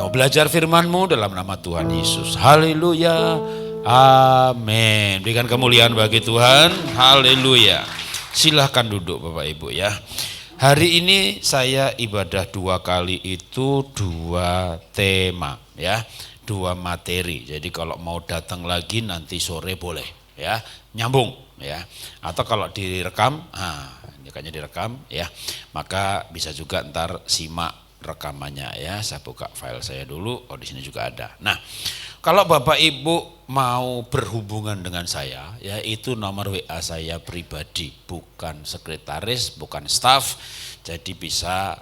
Mau belajar firman-Mu dalam nama Tuhan Yesus. Haleluya. Amin. Berikan kemuliaan bagi Tuhan. Haleluya. Silahkan duduk Bapak Ibu ya. Hari ini saya ibadah 2 kali itu 2 tema ya. 2 materi. Jadi kalau mau datang lagi nanti sore boleh ya. Nyambung ya. Atau kalau direkam, ini kayaknya direkam ya. Maka bisa juga ntar simak rekamannya ya. Saya buka file saya dulu. Oh, di sini juga ada. Nah, kalau Bapak Ibu mau berhubungan dengan saya, ya itu nomor WA saya pribadi, bukan sekretaris, bukan staf. Jadi bisa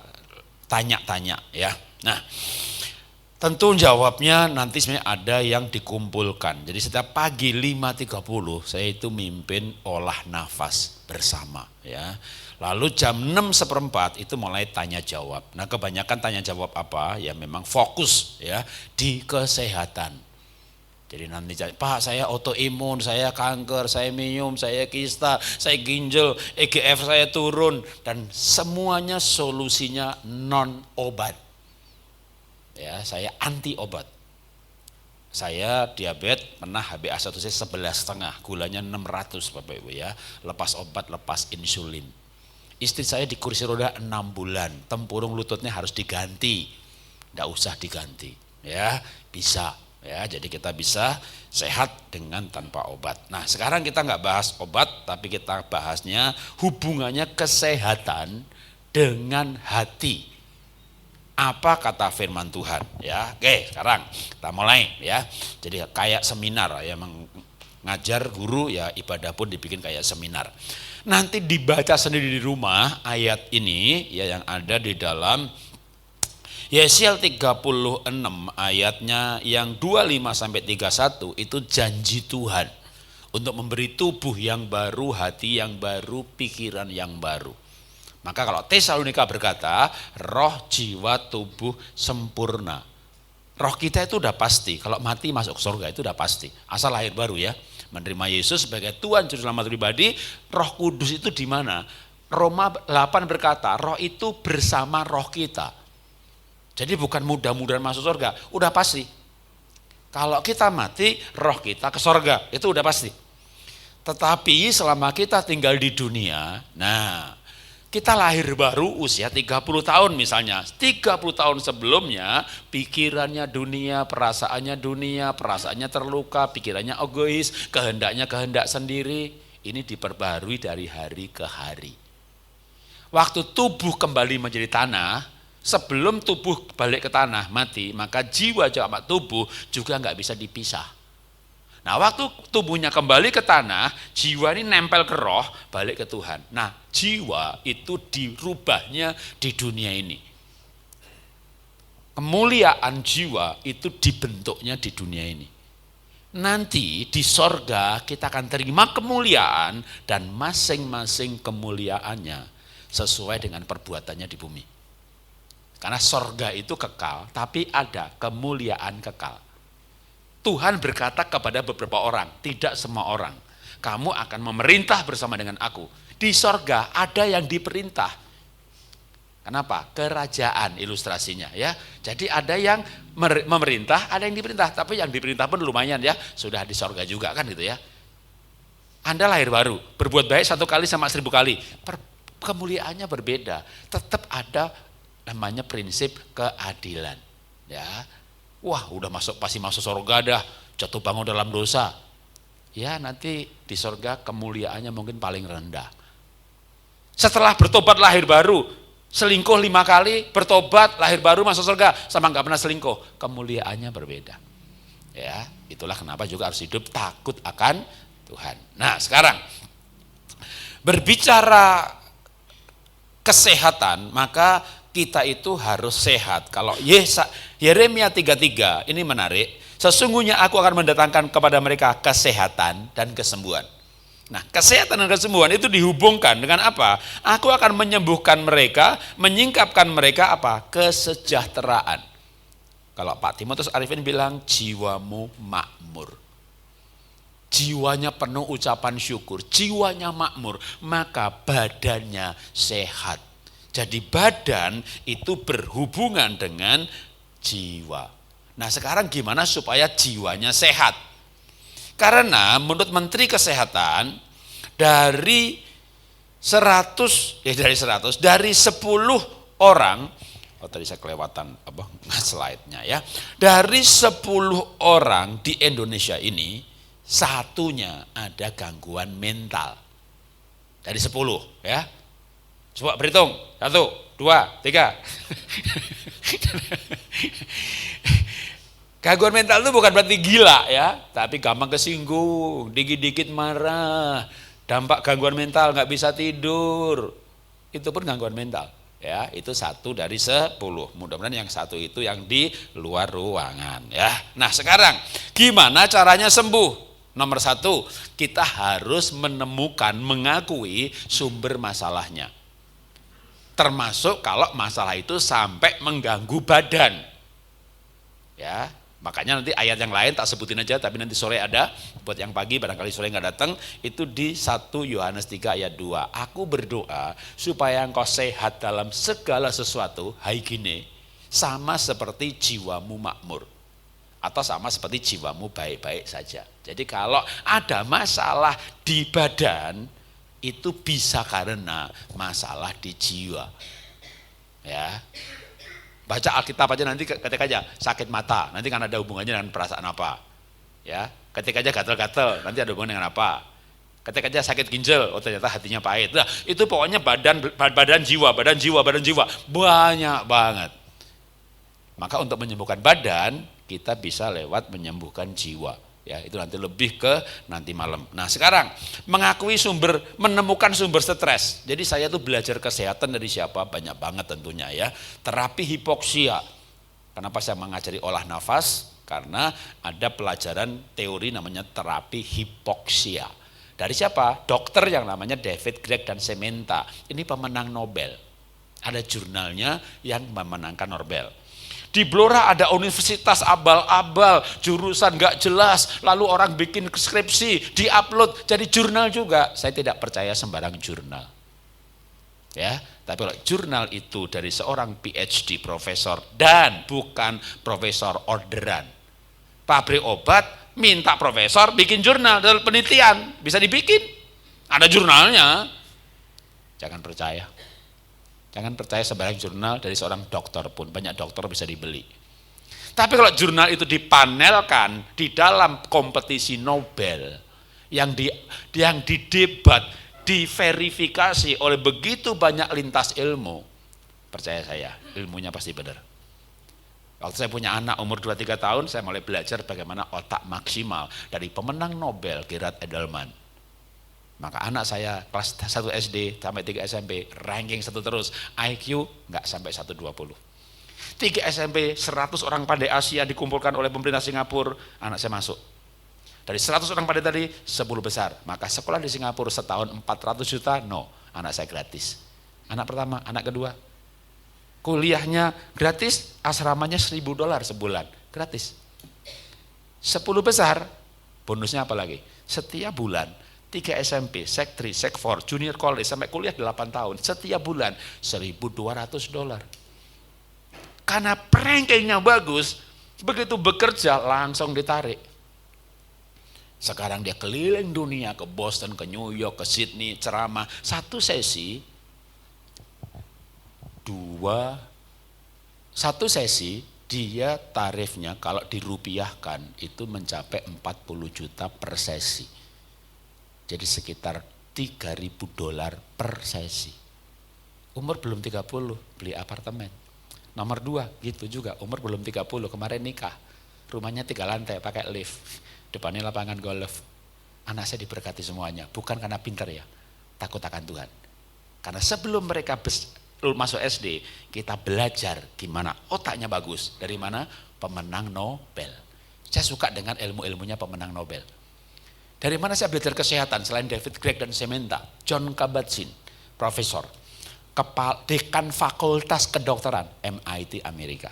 tanya-tanya ya. Nah, tentu jawabnya nanti sebenarnya ada yang dikumpulkan. Jadi setiap pagi 5.30 saya itu mimpin olah nafas bersama ya. Lalu jam 6:15 itu mulai tanya jawab. Nah, kebanyakan tanya jawab apa? Ya memang fokus ya di kesehatan. Jadi nanti Pak, saya autoimun, saya kanker, saya minum, saya kista, saya ginjal, EGF saya turun, dan semuanya solusinya non obat. Ya, saya anti obat. Saya diabetes, pernah HbA1c 11,5, gulanya 600 Bapak Ibu ya. Lepas obat, lepas insulin. Istri saya di kursi roda 6 bulan, tempurung lututnya harus diganti. Enggak usah diganti, ya bisa. Ya, jadi kita bisa sehat dengan tanpa obat. Nah, sekarang kita nggak bahas obat, tapi kita bahasnya hubungannya kesehatan dengan hati. Apa kata firman Tuhan? Ya, oke, sekarang kita mulai ya. Jadi kayak seminar ya, mengajar guru ya, ibadah pun dibikin kayak seminar. Nanti dibaca sendiri di rumah ayat ini ya yang ada di dalam Yesaya 36 ayatnya yang 25 sampai 31 itu janji Tuhan untuk memberi tubuh yang baru, hati yang baru, pikiran yang baru. Maka kalau Tesalonika berkata, roh, jiwa, tubuh sempurna. Roh kita itu udah pasti, kalau mati masuk surga itu udah pasti. Asal lahir baru ya, menerima Yesus sebagai Tuhan Juru Selamat pribadi. Roh Kudus itu di mana? Roma 8 berkata, roh itu bersama roh kita. Jadi bukan mudah-mudahan masuk surga, udah pasti. Kalau kita mati, roh kita ke surga, itu udah pasti. Tetapi selama kita tinggal di dunia, nah kita lahir baru usia 30 tahun misalnya. 30 tahun sebelumnya pikirannya dunia, perasaannya terluka, pikirannya egois, kehendaknya kehendak sendiri. Ini diperbarui dari hari ke hari. Waktu tubuh kembali menjadi tanah, sebelum tubuh balik ke tanah mati, maka jiwa sama tubuh juga nggak bisa dipisah. Nah, waktu tubuhnya kembali ke tanah, jiwa ini nempel ke roh, balik ke Tuhan. Nah, jiwa itu dirubahnya di dunia ini. Kemuliaan jiwa itu dibentuknya di dunia ini. Nanti di sorga kita akan terima kemuliaan dan masing-masing kemuliaannya sesuai dengan perbuatannya di bumi. Karena sorga itu kekal, tapi ada kemuliaan kekal. Tuhan berkata kepada beberapa orang, tidak semua orang. Kamu akan memerintah bersama dengan aku. Di sorga ada yang diperintah. Kenapa? Kerajaan ilustrasinya ya. Jadi ada yang memerintah, ada yang diperintah. Tapi yang diperintah pun lumayan ya, sudah di sorga juga kan gitu ya. Anda lahir baru, berbuat baik 1 kali sama 1000 kali. Kemuliaannya berbeda. Tetap ada namanya prinsip keadilan. Ya. Wah, udah pasti masuk surga dah, jatuh bangun dalam dosa. Ya, nanti di surga kemuliaannya mungkin paling rendah. Setelah bertobat lahir baru, selingkuh 5 kali, bertobat lahir baru masuk surga, sama nggak pernah selingkuh, kemuliaannya berbeda. Ya, itulah kenapa juga harus hidup takut akan Tuhan. Nah, sekarang berbicara kesehatan, maka kita itu harus sehat. Kalau Yeremia 3:3 ini menarik. Sesungguhnya aku akan mendatangkan kepada mereka kesehatan dan kesembuhan. Nah, kesehatan dan kesembuhan itu dihubungkan dengan apa? Aku akan menyembuhkan mereka, menyingkapkan mereka apa? Kesejahteraan. Kalau Pak Timotius Arifin bilang jiwamu makmur. Jiwanya penuh ucapan syukur, jiwanya makmur, maka badannya sehat. Jadi badan itu berhubungan dengan jiwa. Nah sekarang gimana supaya jiwanya sehat? Karena menurut Menteri Kesehatan dari 10 orang, tadi saya kelewatan slide-nya ya. Dari 10 orang di Indonesia ini, satunya ada gangguan mental. Dari 10 ya. Coba berhitung, 1, 2, 3. Gangguan mental itu bukan berarti gila ya, tapi gampang kesinggung, dikit-dikit marah, dampak gangguan mental nggak bisa tidur, itu pun gangguan mental ya, itu 1 dari 10. Mudah-mudahan yang 1 itu yang di luar ruangan ya. Nah sekarang gimana caranya sembuh? Nomor 1, kita harus menemukan, mengakui sumber masalahnya. Termasuk kalau masalah itu sampai mengganggu badan ya. Makanya nanti ayat yang lain tak sebutin aja, tapi nanti sore ada, buat yang pagi barangkali sore nggak datang, itu di 1 Yohanes 3 ayat 2. Aku berdoa supaya engkau sehat dalam segala sesuatu, haigine, sama seperti jiwamu makmur. Atau sama seperti jiwamu baik-baik saja. Jadi kalau ada masalah di badan, itu bisa karena masalah di jiwa. Ya. Baca Alkitab aja nanti ketik aja sakit mata, nanti kan ada hubungannya dengan perasaan apa. Ya, ketik aja gatal-gatal, nanti ada hubungan dengan apa. Ketik aja sakit ginjal, ternyata hatinya pahit. Nah, itu pokoknya badan jiwa, banyak banget. Maka untuk menyembuhkan badan, kita bisa lewat menyembuhkan jiwa. Ya, itu nanti lebih ke nanti malam. Nah, sekarang menemukan sumber stres. Jadi saya tuh belajar kesehatan dari siapa? Banyak banget tentunya ya. Terapi hipoksia. Kenapa saya mengajari olah nafas? Karena ada pelajaran teori namanya terapi hipoksia. Dari siapa? Dokter yang namanya David Gregg dan Sementa. Ini pemenang Nobel. Ada jurnalnya yang memenangkan Nobel. Di Blora ada universitas abal-abal, jurusan gak jelas, lalu orang bikin skripsi, diupload, jadi jurnal juga. Saya tidak percaya sembarang jurnal. Ya, tapi kalau jurnal itu dari seorang PhD profesor dan bukan profesor orderan. Pabrik obat minta profesor bikin jurnal dalam penelitian, bisa dibikin. Ada jurnalnya. Jangan percaya. Jangan percaya sembarang jurnal dari seorang dokter pun, banyak dokter bisa dibeli. Tapi kalau jurnal itu dipanelkan di dalam kompetisi Nobel, yang didebat, diverifikasi oleh begitu banyak lintas ilmu, percaya saya, ilmunya pasti benar. Waktu saya punya anak umur 2-3 tahun, saya mulai belajar bagaimana otak maksimal dari pemenang Nobel, Gerard Edelman. Maka anak saya kelas 1 SD sampai 3 SMP ranking 1 terus, IQ enggak sampai 120. 3 SMP 100 orang pandai Asia dikumpulkan oleh pemerintah Singapura, anak saya masuk. Dari 100 orang pandai tadi 10 besar. Maka sekolah di Singapura setahun 400 juta, no, anak saya gratis. Anak pertama, anak kedua. Kuliahnya gratis, asramanya $1.000 sebulan, gratis. 10 besar, bonusnya apa lagi? Setiap bulan 3 SMP, Sek 3, Sek 4, Junior College sampai kuliah 8 tahun, setiap bulan $1.200. Karena rankingnya bagus, begitu bekerja langsung ditarik. Sekarang dia keliling dunia, ke Boston, ke New York, ke Sydney, ceramah. 1 sesi, 1 sesi dia tarifnya kalau dirupiahkan itu mencapai 40 juta per sesi. Jadi sekitar $3.000 per sesi. Umur belum 30, beli apartemen. Nomor 2, gitu juga, umur belum 30, kemarin nikah. Rumahnya 3 lantai, pakai lift. Depannya lapangan golf. Anak saya diberkati semuanya, bukan karena pintar ya, takut akan Tuhan. Karena sebelum mereka masuk SD, kita belajar gimana otaknya bagus. Dari mana? Pemenang Nobel. Saya suka dengan ilmu-ilmunya pemenang Nobel. Dari mana saya belajar kesehatan selain David Gregg dan Sementa? John Kabat-Zinn, profesor, dekan fakultas kedokteran MIT Amerika.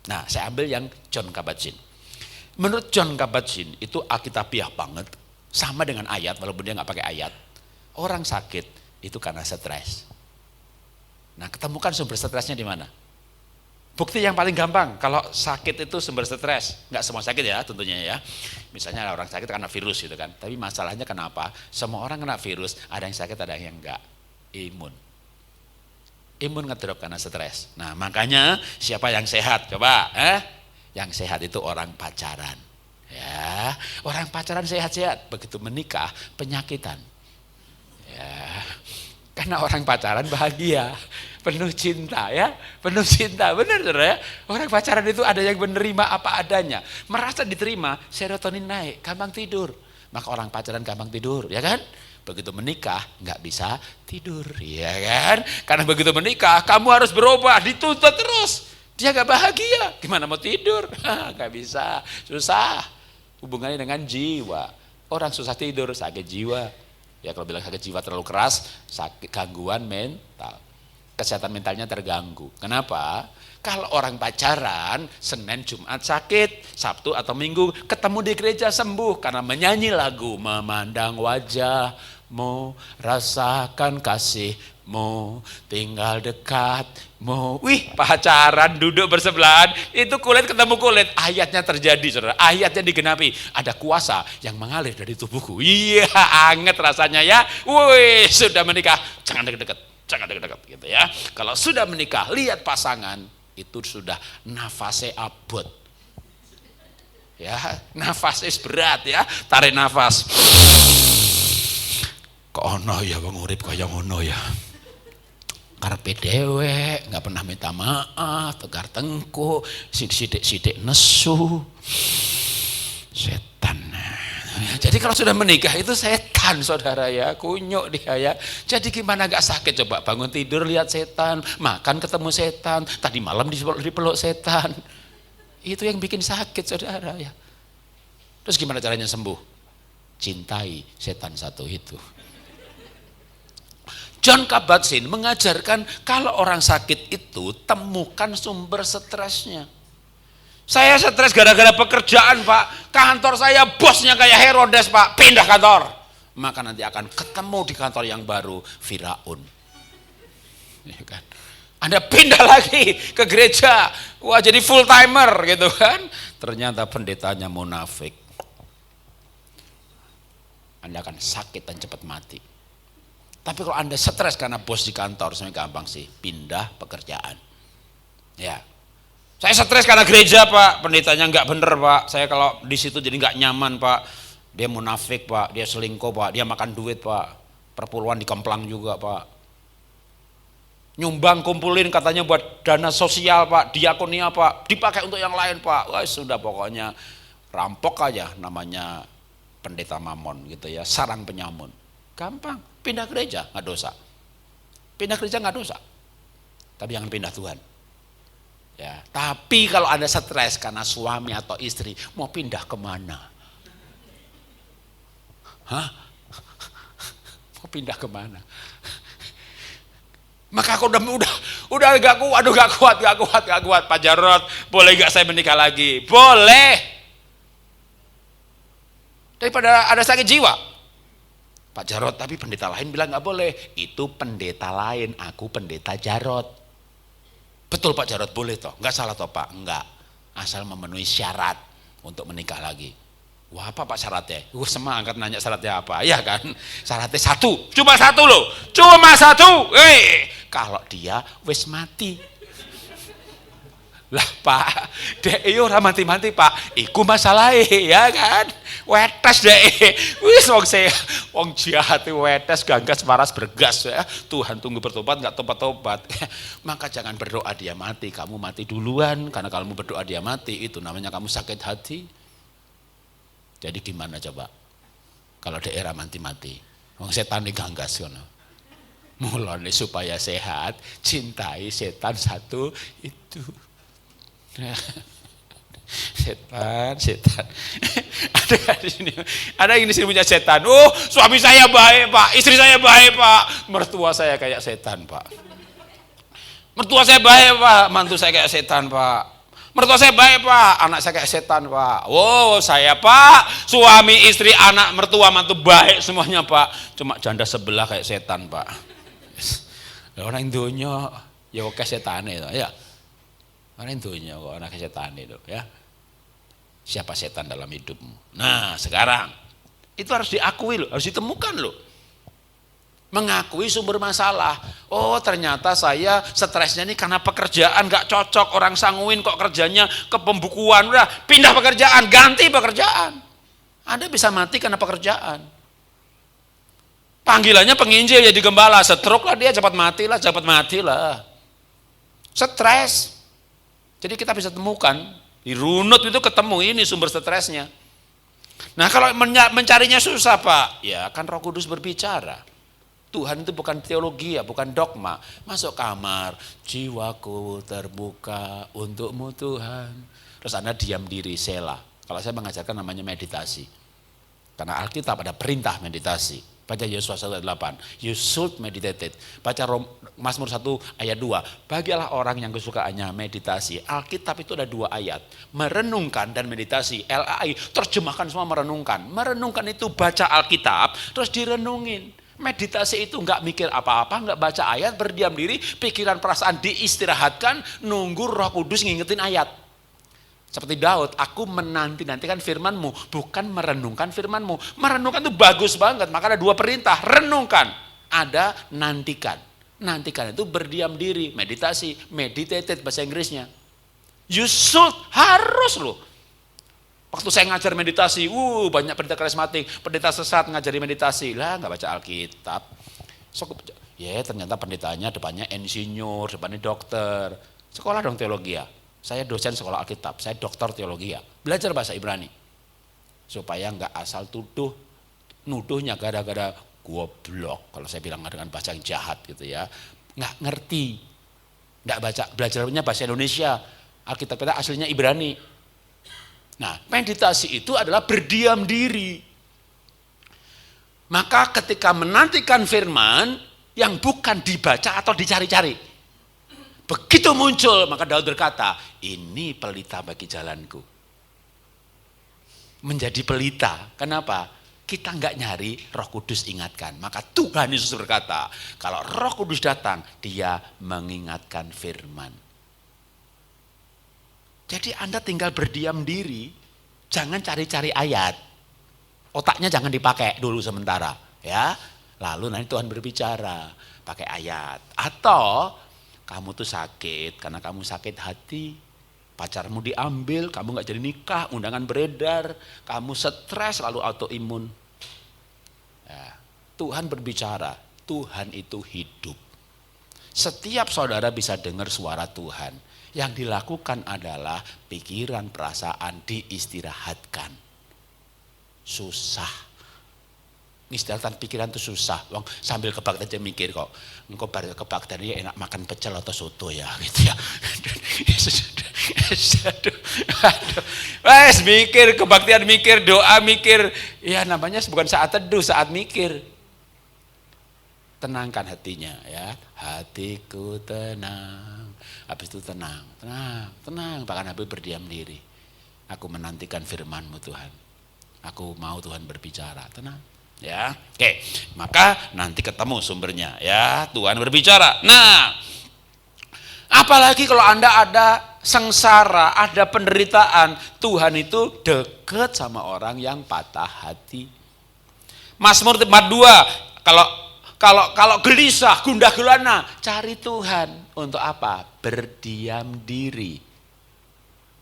Nah, saya ambil yang John Kabat-Zinn. Menurut John Kabat-Zinn itu alkitabiah banget, sama dengan ayat walaupun dia nggak pakai ayat. Orang sakit itu karena stres. Nah, ketemukan sumber stresnya di mana? Bukti yang paling gampang, kalau sakit itu sumber stres, nggak semua sakit ya tentunya ya. Misalnya orang sakit karena virus gitu kan, tapi masalahnya kenapa? Semua orang kena virus, ada yang sakit, ada yang enggak. Imun ngedrop karena stres. Nah makanya siapa yang sehat? Coba, yang sehat itu orang pacaran. Ya, orang pacaran sehat-sehat, begitu menikah penyakitan. Ya, karena orang pacaran bahagia, penuh cinta ya, penuh cinta, benar ya. Orang pacaran itu ada yang menerima apa adanya, merasa diterima, serotonin naik, gampang tidur. Maka orang pacaran gampang tidur, ya kan? Begitu menikah nggak bisa tidur, ya kan? Karena begitu menikah kamu harus berubah, dituntut terus. Dia nggak bahagia, gimana mau tidur? Nggak bisa, susah. Hubungannya dengan jiwa. Orang susah tidur, sakit jiwa. Ya kalau bilang sakit jiwa terlalu keras, sakit gangguan mental. Kesehatan mentalnya terganggu. Kenapa? Kalau orang pacaran, Senin, Jumat sakit, Sabtu atau Minggu ketemu di gereja sembuh karena menyanyi lagu memandang wajahmu, rasakan kasihmu, tinggal dekatmu. Wih, pacaran duduk bersebelahan, itu kulit ketemu kulit. Ayatnya terjadi, saudara. Ayatnya digenapi. Ada kuasa yang mengalir dari tubuhku. Iya, anget rasanya ya. Wih, sudah menikah, jangan deket-deket. Jangan dekat-dekat gitu ya. Kalau sudah menikah, lihat pasangan, itu sudah nafasnya abot. Ya, nafasnya berat ya. Tarik nafas. Kok ono ya wong urip kaya ngono ya. Karepe dewek, enggak pernah minta maaf, tegar tengkuk, sidik-sidik nesu. Setan. Jadi kalau sudah menikah itu setan, saudara ya, kunyuk dia ya. Jadi gimana gak sakit? Coba bangun tidur lihat setan, makan ketemu setan, tadi malam dipeluk setan. Itu yang bikin sakit, saudara ya. Terus gimana caranya sembuh? Cintai setan satu itu. John Kabat-Zinn mengajarkan kalau orang sakit itu temukan sumber stresnya. Saya stres gara-gara pekerjaan, Pak. Kantor saya bosnya kayak Herodes, Pak. Pindah kantor. Maka nanti akan ketemu di kantor yang baru, Firaun. Ya kan? Anda pindah lagi ke gereja. Wah, jadi full timer gitu kan. Ternyata pendetanya munafik. Anda akan sakit dan cepat mati. Tapi kalau Anda stres karena bos di kantor, sebenarnya gampang sih. Pindah pekerjaan. Ya. Saya stres karena gereja, Pak. Pendetanya nggak bener, Pak. Saya kalau di situ jadi nggak nyaman, Pak. Dia munafik, Pak. Dia selingkuh, Pak. Dia makan duit, Pak. Perpuluhan dikemplang juga, Pak. Nyumbang kumpulin katanya buat dana sosial, Pak. Diakonia, Pak. Dipakai untuk yang lain, Pak. Wah, sudah pokoknya rampok aja namanya pendeta mamon gitu ya. Sarang penyamun. Gampang. Pindah gereja nggak dosa. Pindah gereja nggak dosa. Tapi jangan pindah Tuhan. Ya, tapi kalau Anda stres karena suami atau istri, mau pindah kemana? Hah? Mau pindah kemana? Maka aku udah gak kuat, aduh gak kuat. Pak Jarot, boleh gak saya menikah lagi? Boleh. Daripada ada sakit jiwa. Pak Jarot, tapi pendeta lain bilang gak boleh. Itu pendeta lain, aku pendeta Jarot. Betul Pak Jarot, boleh toh? Enggak salah toh Pak? Enggak. Asal memenuhi syarat untuk menikah lagi. Wah, apa Pak syaratnya? Semangat nanya syaratnya apa? Ya kan? Syaratnya satu. Cuma satu loh. Cuma satu. Kalau dia wis mati. Lah Pak, dek ora mati-mati Pak. Iku masalahe ya kan? Wetes dek. Wis wong jahat wetes ganggas waras bergas ya. Tuhan tunggu bertobat enggak tobat-tobat. Maka jangan berdoa dia mati, kamu mati duluan karena kalau kamu berdoa dia mati itu namanya kamu sakit hati. Jadi gimana coba? Kalau daerah mati-mati. Wong setan diganggas ngono. Mulane supaya sehat, cintai setan satu itu. Setan. Ada yang di sini punya setan. Oh, suami saya baik, Pak. Istri saya baik, Pak. Mertua saya kayak setan, Pak. Mertua saya baik, Pak. Mantu saya kayak setan, Pak. Mertua saya baik, Pak. Anak saya kayak setan, Pak. Wow, saya, Pak. Suami, istri, anak, mertua, mantu baik semuanya, Pak. Cuma janda sebelah kayak setan, Pak. Orang dunia ya oke setan itu, ya. Karena intinya kok anak setan itu ya. Siapa setan dalam hidupmu? Nah, sekarang itu harus diakui loh, harus ditemukan loh. Mengakui sumber masalah. Oh, ternyata saya stresnya ini karena pekerjaan gak cocok, orang sanguin kok kerjanya ke pembukuan, udah pindah pekerjaan, ganti pekerjaan. Anda bisa mati karena pekerjaan. Panggilannya penginjil jadi gembala, stroke lah dia, cepat matilah. Stres. Jadi kita bisa temukan, di runut itu ketemu ini sumber stresnya. Nah, kalau mencarinya susah Pak, ya kan Roh Kudus berbicara. Tuhan itu bukan teologi ya, bukan dogma. Masuk kamar, jiwaku terbuka untukmu Tuhan. Terus Anda diam diri, selah. Kalau saya mengajarkan namanya meditasi. Karena Alkitab ada perintah meditasi. Baca Yesaya 1:8, you should meditate. Baca Mazmur 1 ayat 2, bagilah orang yang kesukaannya meditasi. Alkitab itu ada 2 ayat, merenungkan dan meditasi. LAI, terjemahkan semua merenungkan. Merenungkan itu baca Alkitab, terus direnungin. Meditasi itu enggak mikir apa-apa, enggak baca ayat, berdiam diri, pikiran perasaan diistirahatkan, nunggu Roh Kudus ngingetin ayat. Seperti Daud, aku menanti-nantikan firman-Mu, bukan merenungkan firman-Mu. Merenungkan itu bagus banget, maka ada 2 perintah, renungkan, ada nantikan. Nantikan itu berdiam diri, meditasi, meditated bahasa Inggrisnya. You should, harus loh. Waktu saya ngajar meditasi, banyak pendeta karismatik, pendeta sesat ngajari meditasi, lah nggak baca Alkitab. Ya ternyata pendetanya depannya insinyur, depannya dokter, sekolah dong teologi ya. Saya dosen sekolah Alkitab, saya dokter teologi ya. Belajar bahasa Ibrani. Supaya nggak asal tuduh, nuduhnya gara-gara goblok. Kalau saya bilang dengan bahasa yang jahat gitu ya. Nggak ngerti, nggak baca, belajarnya bahasa Indonesia. Alkitab kita aslinya Ibrani. Nah, meditasi itu adalah berdiam diri. Maka ketika menantikan firman yang bukan dibaca atau dicari-cari. Begitu muncul, maka Daud berkata, ini pelita bagi jalanku. Menjadi pelita, kenapa? Kita nggak nyari, Roh Kudus ingatkan. Maka Tuhan Yesus berkata, kalau Roh Kudus datang, dia mengingatkan firman. Jadi Anda tinggal berdiam diri, jangan cari-cari ayat. Otaknya jangan dipakai dulu sementara, ya. Lalu nanti Tuhan berbicara, pakai ayat. Atau kamu tuh sakit, karena kamu sakit hati, pacarmu diambil, kamu gak jadi nikah, undangan beredar, kamu stres lalu autoimun. Ya, Tuhan berbicara, Tuhan itu hidup. Setiap saudara bisa dengar suara Tuhan. Yang dilakukan adalah pikiran, perasaan diistirahatkan. Susah. Istirahatkan pikiran itu susah. Wong sambil kebaktian aja mikir kok. Engkau baru kebaktian ya enak makan pecel atau soto ya gitu ya. Wes mikir kebaktian, mikir doa, mikir. Ya namanya bukan saat teduh, saat mikir. Tenangkan hatinya ya. Hatiku tenang. Habis itu tenang. Bahkan habis berdiam diri. Aku menantikan firman-Mu Tuhan. Aku mau Tuhan berbicara. Tenang. Ya, oke. Maka nanti ketemu sumbernya ya, Tuhan berbicara. Nah, apalagi kalau Anda ada sengsara, ada penderitaan, Tuhan itu dekat sama orang yang patah hati. Mazmur 2, kalau gelisah, gundah gulana, cari Tuhan. Untuk apa? Berdiam diri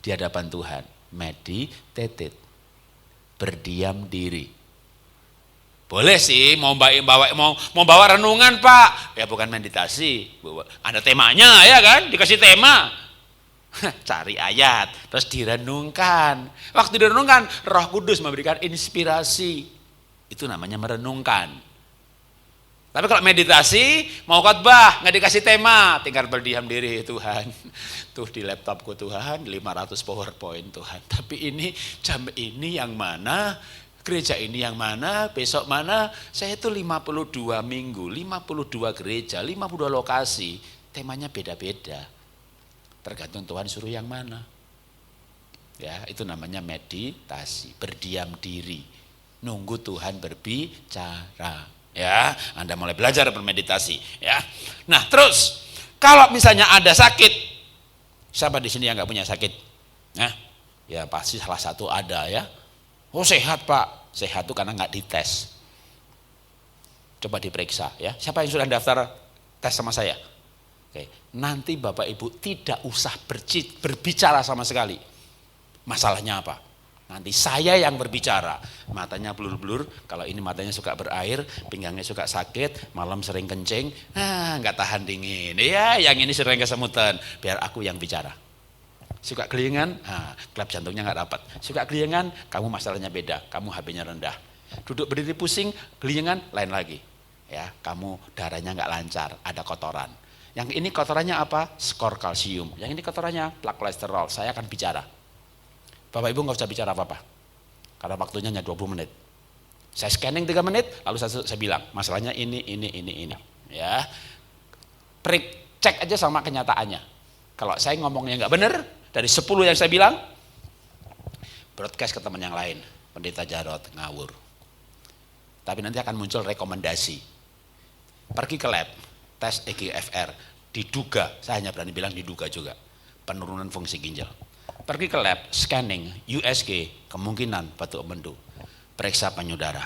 di hadapan Tuhan. Meditated. Berdiam diri. Boleh sih mau bawa renungan Pak, ya bukan meditasi. Ada temanya ya kan, dikasih tema. Cari ayat, terus direnungkan. Waktu direnungkan, Roh Kudus memberikan inspirasi. Itu namanya merenungkan. Tapi kalau meditasi, mau khotbah, nggak dikasih tema, tinggal berdiam diri Tuhan. Tuh di laptopku Tuhan, 500 PowerPoint Tuhan. Tapi ini jam ini yang mana? Gereja ini yang mana, besok mana, saya itu 52 minggu, 52 gereja, 52 lokasi, temanya beda-beda. Tergantung Tuhan suruh yang mana. Ya, itu namanya meditasi, berdiam diri, nunggu Tuhan berbicara. Ya, Anda mulai belajar bermeditasi. Ya, nah terus kalau misalnya ada sakit, Siapa di sini yang nggak punya sakit? Nah, ya pasti salah satu ada ya. Oh sehat Pak, sehat tuh karena nggak dites. Coba diperiksa ya. Siapa yang sudah daftar tes sama saya? Oke, nanti Bapak Ibu tidak usah berbicara sama sekali. Masalahnya apa? Nanti saya yang berbicara. Matanya blur-blur, kalau ini matanya suka berair, pinggangnya suka sakit, malam sering kencing, nggak tahan dingin. Ya, yang ini sering kesemutan, biar aku yang bicara. Suka kelingan, klep jantungnya nggak dapat. Suka kelingan, kamu masalahnya beda, kamu HB-nya rendah. Duduk berdiri pusing, kelingan, lain lagi. Ya, kamu darahnya nggak lancar, ada kotoran. Yang ini kotorannya apa? Skor kalsium. Yang ini kotorannya plak kolesterol. Saya akan bicara. Bapak Ibu nggak usah bicara apa-apa, karena waktunya hanya 20 menit. Saya scanning 3 menit, lalu saya bilang, masalahnya ini. Ya, cek aja sama kenyataannya. Kalau saya ngomongnya nggak benar, dari 10 yang saya bilang, broadcast ke teman yang lain, Pendeta Jarot ngawur. Tapi nanti akan muncul rekomendasi. Pergi ke lab, tes EGFR, diduga, saya hanya berani bilang diduga juga, penurunan fungsi ginjal. Pergi ke lab, scanning, USG, kemungkinan batuk empedu, periksa payudara,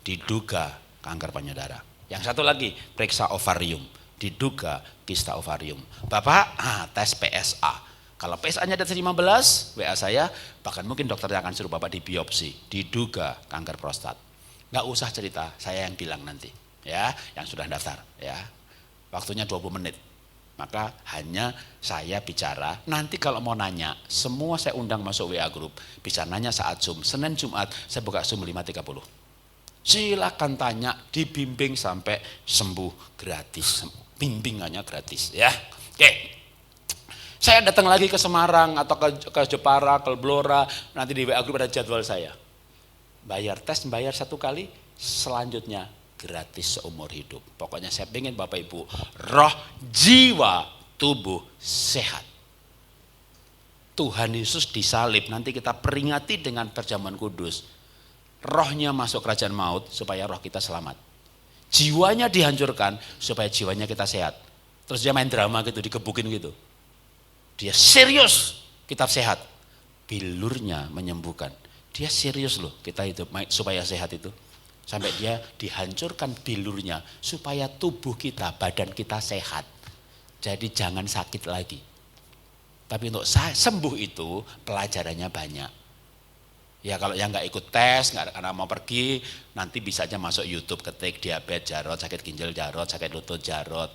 diduga kanker payudara. Yang satu lagi, periksa ovarium, diduga kista ovarium. Bapak, tes PSA. Kalau PSA-nya di atas 15, WA saya, bahkan mungkin dokternya akan suruh Bapak dibiopsi, diduga kanker prostat. Nggak usah cerita, saya yang bilang nanti, ya, yang sudah daftar, ya. Waktunya 20 menit. Maka hanya saya bicara, nanti kalau mau nanya, semua saya undang masuk WA group, bisa nanya saat Zoom, Senin Jumat saya buka Zoom 5.30. Silakan tanya, dibimbing sampai sembuh gratis, bimbingannya gratis ya. Oke. Saya datang lagi ke Semarang atau ke Jepara, ke Blora, nanti di WA group ada jadwal saya. Bayar tes, bayar 1 kali, selanjutnya gratis seumur hidup. Pokoknya saya pengen Bapak Ibu, roh, jiwa, tubuh sehat. Tuhan Yesus disalib, nanti kita peringati dengan perjamuan kudus. Rohnya masuk kerajaan maut supaya roh kita selamat. Jiwanya dihancurkan supaya jiwanya kita sehat. Terus dia main drama gitu, dikebukin gitu. Dia serius, kitab sehat. Bilurnya menyembuhkan. Dia serius loh, kita hidup supaya sehat itu. Sampai dia dihancurkan bilurnya supaya tubuh kita, badan kita sehat. Jadi jangan sakit lagi. Tapi untuk sembuh itu pelajarannya banyak. Ya kalau yang nggak ikut tes, nggak karena mau pergi, nanti bisa aja masuk YouTube, ketik diabetes Jarot, sakit ginjal Jarot, sakit lutut Jarot.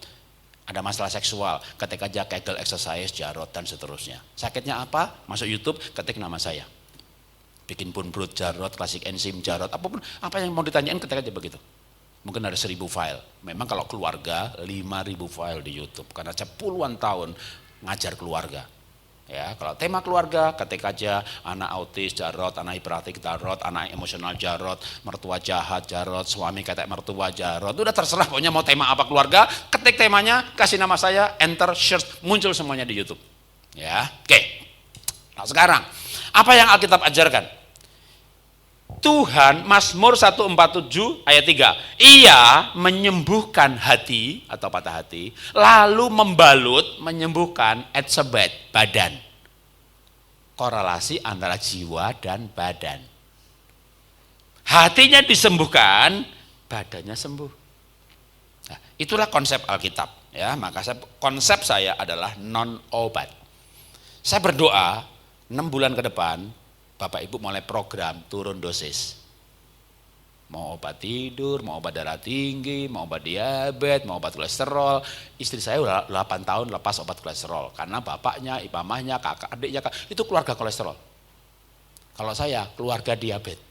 Ada masalah seksual, ketik aja Kegel exercise Jarot dan seterusnya. Sakitnya apa? Masuk YouTube, ketik nama saya. Bikin pun brut Jarot, klasik enzim Jarot, apapun, apa yang mau ditanyain ketik aja begitu. Mungkin ada 1000 file. Memang kalau keluarga 5000 file di YouTube karena saya puluhan tahun ngajar keluarga. Ya, kalau tema keluarga ketik aja anak autis Jarot, anak hiperaktif Jarot, anak emosional Jarot, mertua jahat Jarot, suami kayak mertua Jarot. Udah terserah pokoknya mau tema apa keluarga, ketik temanya, kasih nama saya, enter, search, muncul semuanya di YouTube. Ya, oke. Nah sekarang, apa yang Alkitab ajarkan? Tuhan, Mazmur 147 ayat 3, ia menyembuhkan hati atau patah hati, lalu membalut, menyembuhkan etsebet, badan. Korelasi antara jiwa dan badan. Hatinya disembuhkan, badannya sembuh. Nah, itulah konsep Alkitab. Ya, maka konsep saya adalah non obat. Saya berdoa 6 bulan ke depan, Bapak Ibu mulai program turun dosis. Mau obat tidur, mau obat darah tinggi, mau obat diabetes, mau obat kolesterol. Istri saya udah 8 tahun lepas obat kolesterol. Karena bapaknya, mamahnya, kakak, adiknya, itu keluarga kolesterol. Kalau saya keluarga diabetes.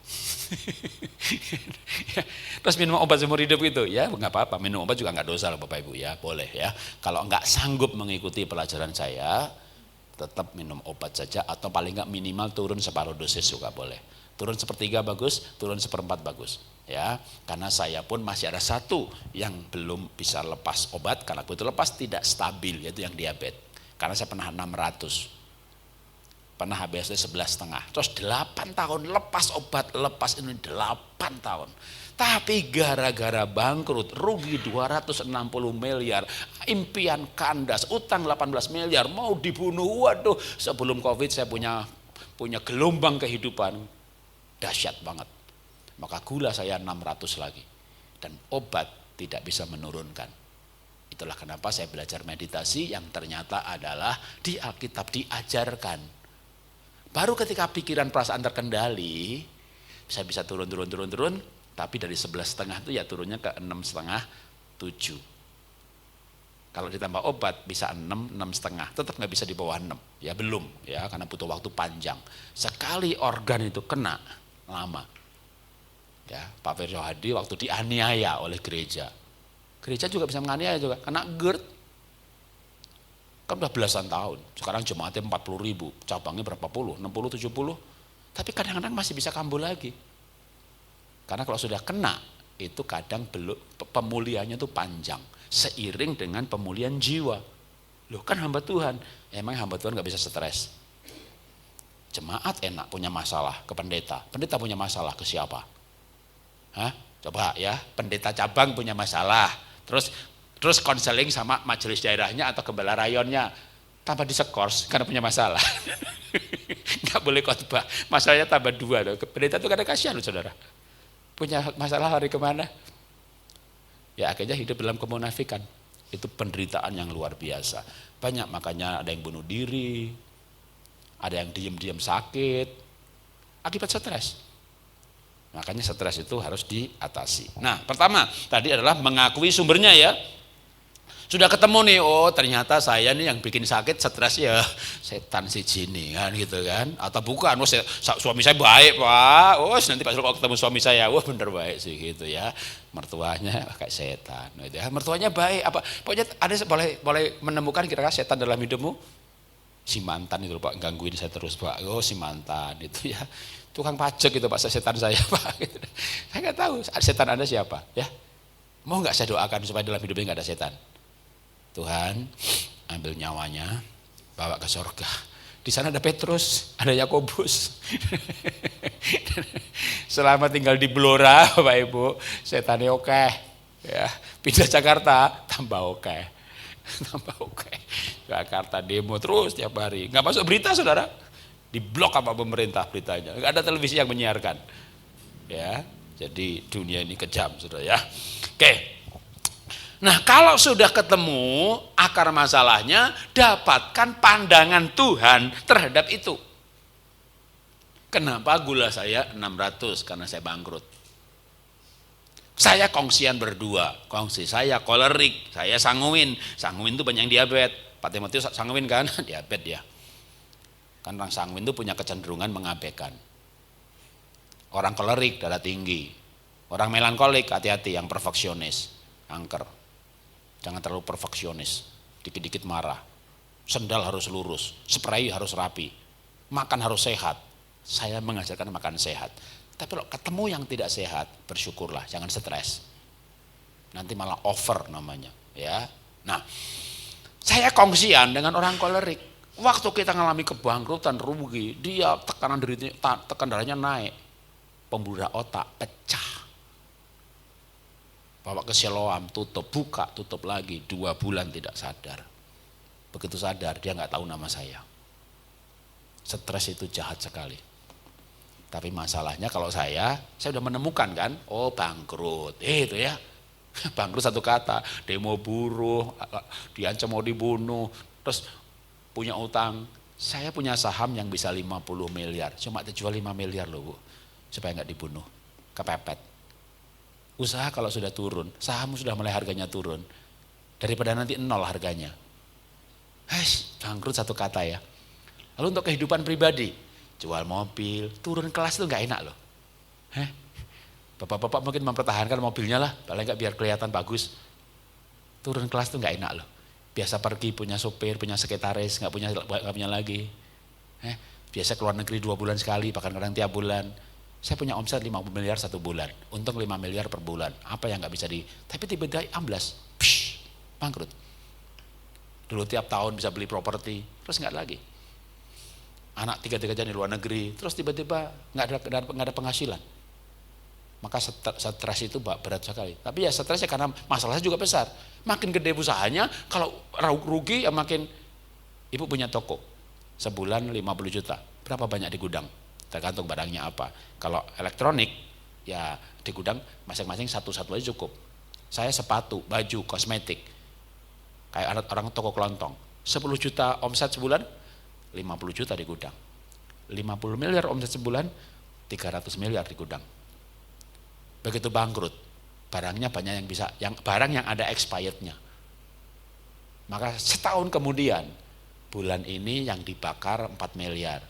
Terus minum obat seumur hidup itu, ya nggak apa-apa. Minum obat juga nggak dosa loh Bapak Ibu ya, boleh ya. Kalau nggak sanggup mengikuti pelajaran saya, tetap minum obat saja atau paling nggak minimal turun separuh dosis juga boleh. Turun 1/3 bagus, turun 1/4 bagus. Ya, karena saya pun masih ada satu yang belum bisa lepas obat karena begitu lepas tidak stabil, yaitu yang diabetes. Karena saya pernah 600, pernah HbA1c 11,5, terus 8 tahun lepas obat, lepas ini 8 tahun. Tapi gara-gara bangkrut, rugi 260 miliar, impian kandas, utang 18 miliar, mau dibunuh. Waduh, sebelum Covid saya punya gelombang kehidupan dahsyat banget. Maka gula saya 600 lagi. Dan obat tidak bisa menurunkan. Itulah kenapa saya belajar meditasi yang ternyata adalah di Alkitab diajarkan. Baru ketika pikiran perasaan terkendali, saya bisa turun. Tapi dari 11,5 itu ya turunnya ke 6,5, 7. Kalau ditambah obat bisa 6, 6,5. Tetap nggak bisa di bawah 6. Ya belum ya, karena butuh waktu panjang. Sekali organ itu kena, lama. Ya, Pak Firjo Hadi waktu dianiaya oleh gereja. Gereja juga bisa menganiaya juga, kena GERD. Kan udah belasan tahun. Sekarang jemaatnya 40.000, cabangnya berapa puluh, 60, 70. Tapi kadang-kadang masih bisa kambuh lagi. Karena kalau sudah kena, itu kadang belum pemulihannya itu panjang. Seiring dengan pemulihan jiwa. Loh kan hamba Tuhan, emang hamba Tuhan gak bisa stres. Jemaat enak punya masalah ke pendeta. Pendeta punya masalah ke siapa? Hah? Coba ya, pendeta cabang punya masalah. Terus konseling sama majelis daerahnya atau gembala rayonnya. Tambah disekors karena punya masalah. Gak boleh khotbah. Masalahnya tambah 2. Pendeta itu kadang kasihan loh saudara. Punya masalah hari kemana? Ya akhirnya hidup dalam kemunafikan. Itu penderitaan yang luar biasa. Banyak makanya ada yang bunuh diri, ada yang diam-diam sakit, akibat stres. Makanya stres itu harus diatasi. Nah pertama tadi adalah mengakui sumbernya ya. Sudah ketemu nih, oh ternyata saya nih yang bikin sakit stres ya setan si jini kan gitu kan. Atau bukan, oh suami saya baik Pak, oh nanti Pak kalau ketemu suami saya, wah bener baik sih gitu ya. Mertuanya kayak setan gitu ya. Mertuanya baik, apa pokoknya ada boleh menemukan kira-kira setan dalam hidupmu? Si mantan itu Pak, gangguin saya terus Pak, oh si mantan itu ya. Tukang pajak gitu Pak, setan saya Pak gitu. Saya nggak tahu setan Anda siapa ya. Mau nggak saya doakan supaya dalam hidupnya nggak ada setan? Tuhan ambil nyawanya, bawa ke surga. Di sana ada Petrus, ada Yakobus. Selama tinggal di Blora, Bapak Ibu, setannya oke. Ya, pindah Jakarta, tambah oke. Tambah oke. Jakarta demo terus tiap hari. Nggak masuk berita saudara. Diblok sama pemerintah beritanya. Nggak ada televisi yang menyiarkan. Ya, jadi dunia ini kejam saudara ya. Oke. Nah kalau sudah ketemu akar masalahnya, dapatkan pandangan Tuhan terhadap itu. Kenapa gula saya 600? Karena saya bangkrut. Saya kongsian berdua, kongsi saya kolerik, saya sanguin. Sanguin itu banyak yang diabetes. Pak Timotius sanguin kan? Diabetes ya. Kan orang sanguin itu punya kecenderungan mengabaikan. Orang kolerik darah tinggi. Orang melankolik hati-hati, yang perfeksionis, kanker. Jangan terlalu perfeksionis, dikit-dikit marah. Sendal harus lurus, spray harus rapi, makan harus sehat. Saya mengajarkan makan sehat. Tapi kalau ketemu yang tidak sehat, bersyukurlah, jangan stres. Nanti malah over namanya, ya. Nah, saya kongsian dengan orang kolerik. Waktu kita mengalami kebangkrutan, rugi, dia tekanan darahnya naik, pembuluh darah otak pecah. Bawa ke Siloam, tutup, buka, tutup lagi, 2 bulan tidak sadar. Begitu sadar, dia nggak tahu nama saya. Stres itu jahat sekali. Tapi masalahnya kalau saya sudah menemukan kan, oh bangkrut, itu ya. Bangkrut satu kata, demo buruh, diancam mau dibunuh, terus punya utang. Saya punya saham yang bisa 50 miliar, cuma dijual 5 miliar loh Bu, supaya nggak dibunuh, kepepet. Usaha kalau sudah turun, saham sudah mulai harganya turun, daripada nanti 0 harganya. Bangkrut satu kata ya. Lalu untuk kehidupan pribadi, jual mobil, turun kelas itu nggak enak loh. Bapak-bapak mungkin mempertahankan mobilnya lah, paling nggak biar kelihatan bagus. Turun kelas itu nggak enak loh. Biasa pergi punya sopir, punya sekretaris, nggak punya lagi. Biasa keluar negeri 2 bulan sekali, bahkan kadang tiap bulan. Saya punya omset 50 miliar 1 bulan, untung 5 miliar per bulan. Apa yang nggak bisa tapi tiba-tiba amblas, bangkrut. Dulu tiap tahun bisa beli properti, terus nggak lagi. Anak 3-3 di luar negeri, terus tiba-tiba nggak ada penghasilan. Maka stres itu berat sekali. Tapi ya stresnya karena masalahnya juga besar. Makin gede usahanya, kalau rugi ya makin. Ibu punya toko, sebulan 50 juta. Berapa banyak di gudang? Tergantung barangnya apa. Kalau elektronik, ya di gudang masing-masing satu-satu aja cukup. Saya sepatu, baju, kosmetik. Kayak orang toko kelontong. 10 juta omset sebulan, 50 juta di gudang. 50 miliar omset sebulan, 300 miliar di gudang. Begitu bangkrut, barangnya banyak yang bisa, barang yang ada expirednya. Maka setahun kemudian, bulan ini yang dibakar 4 miliar.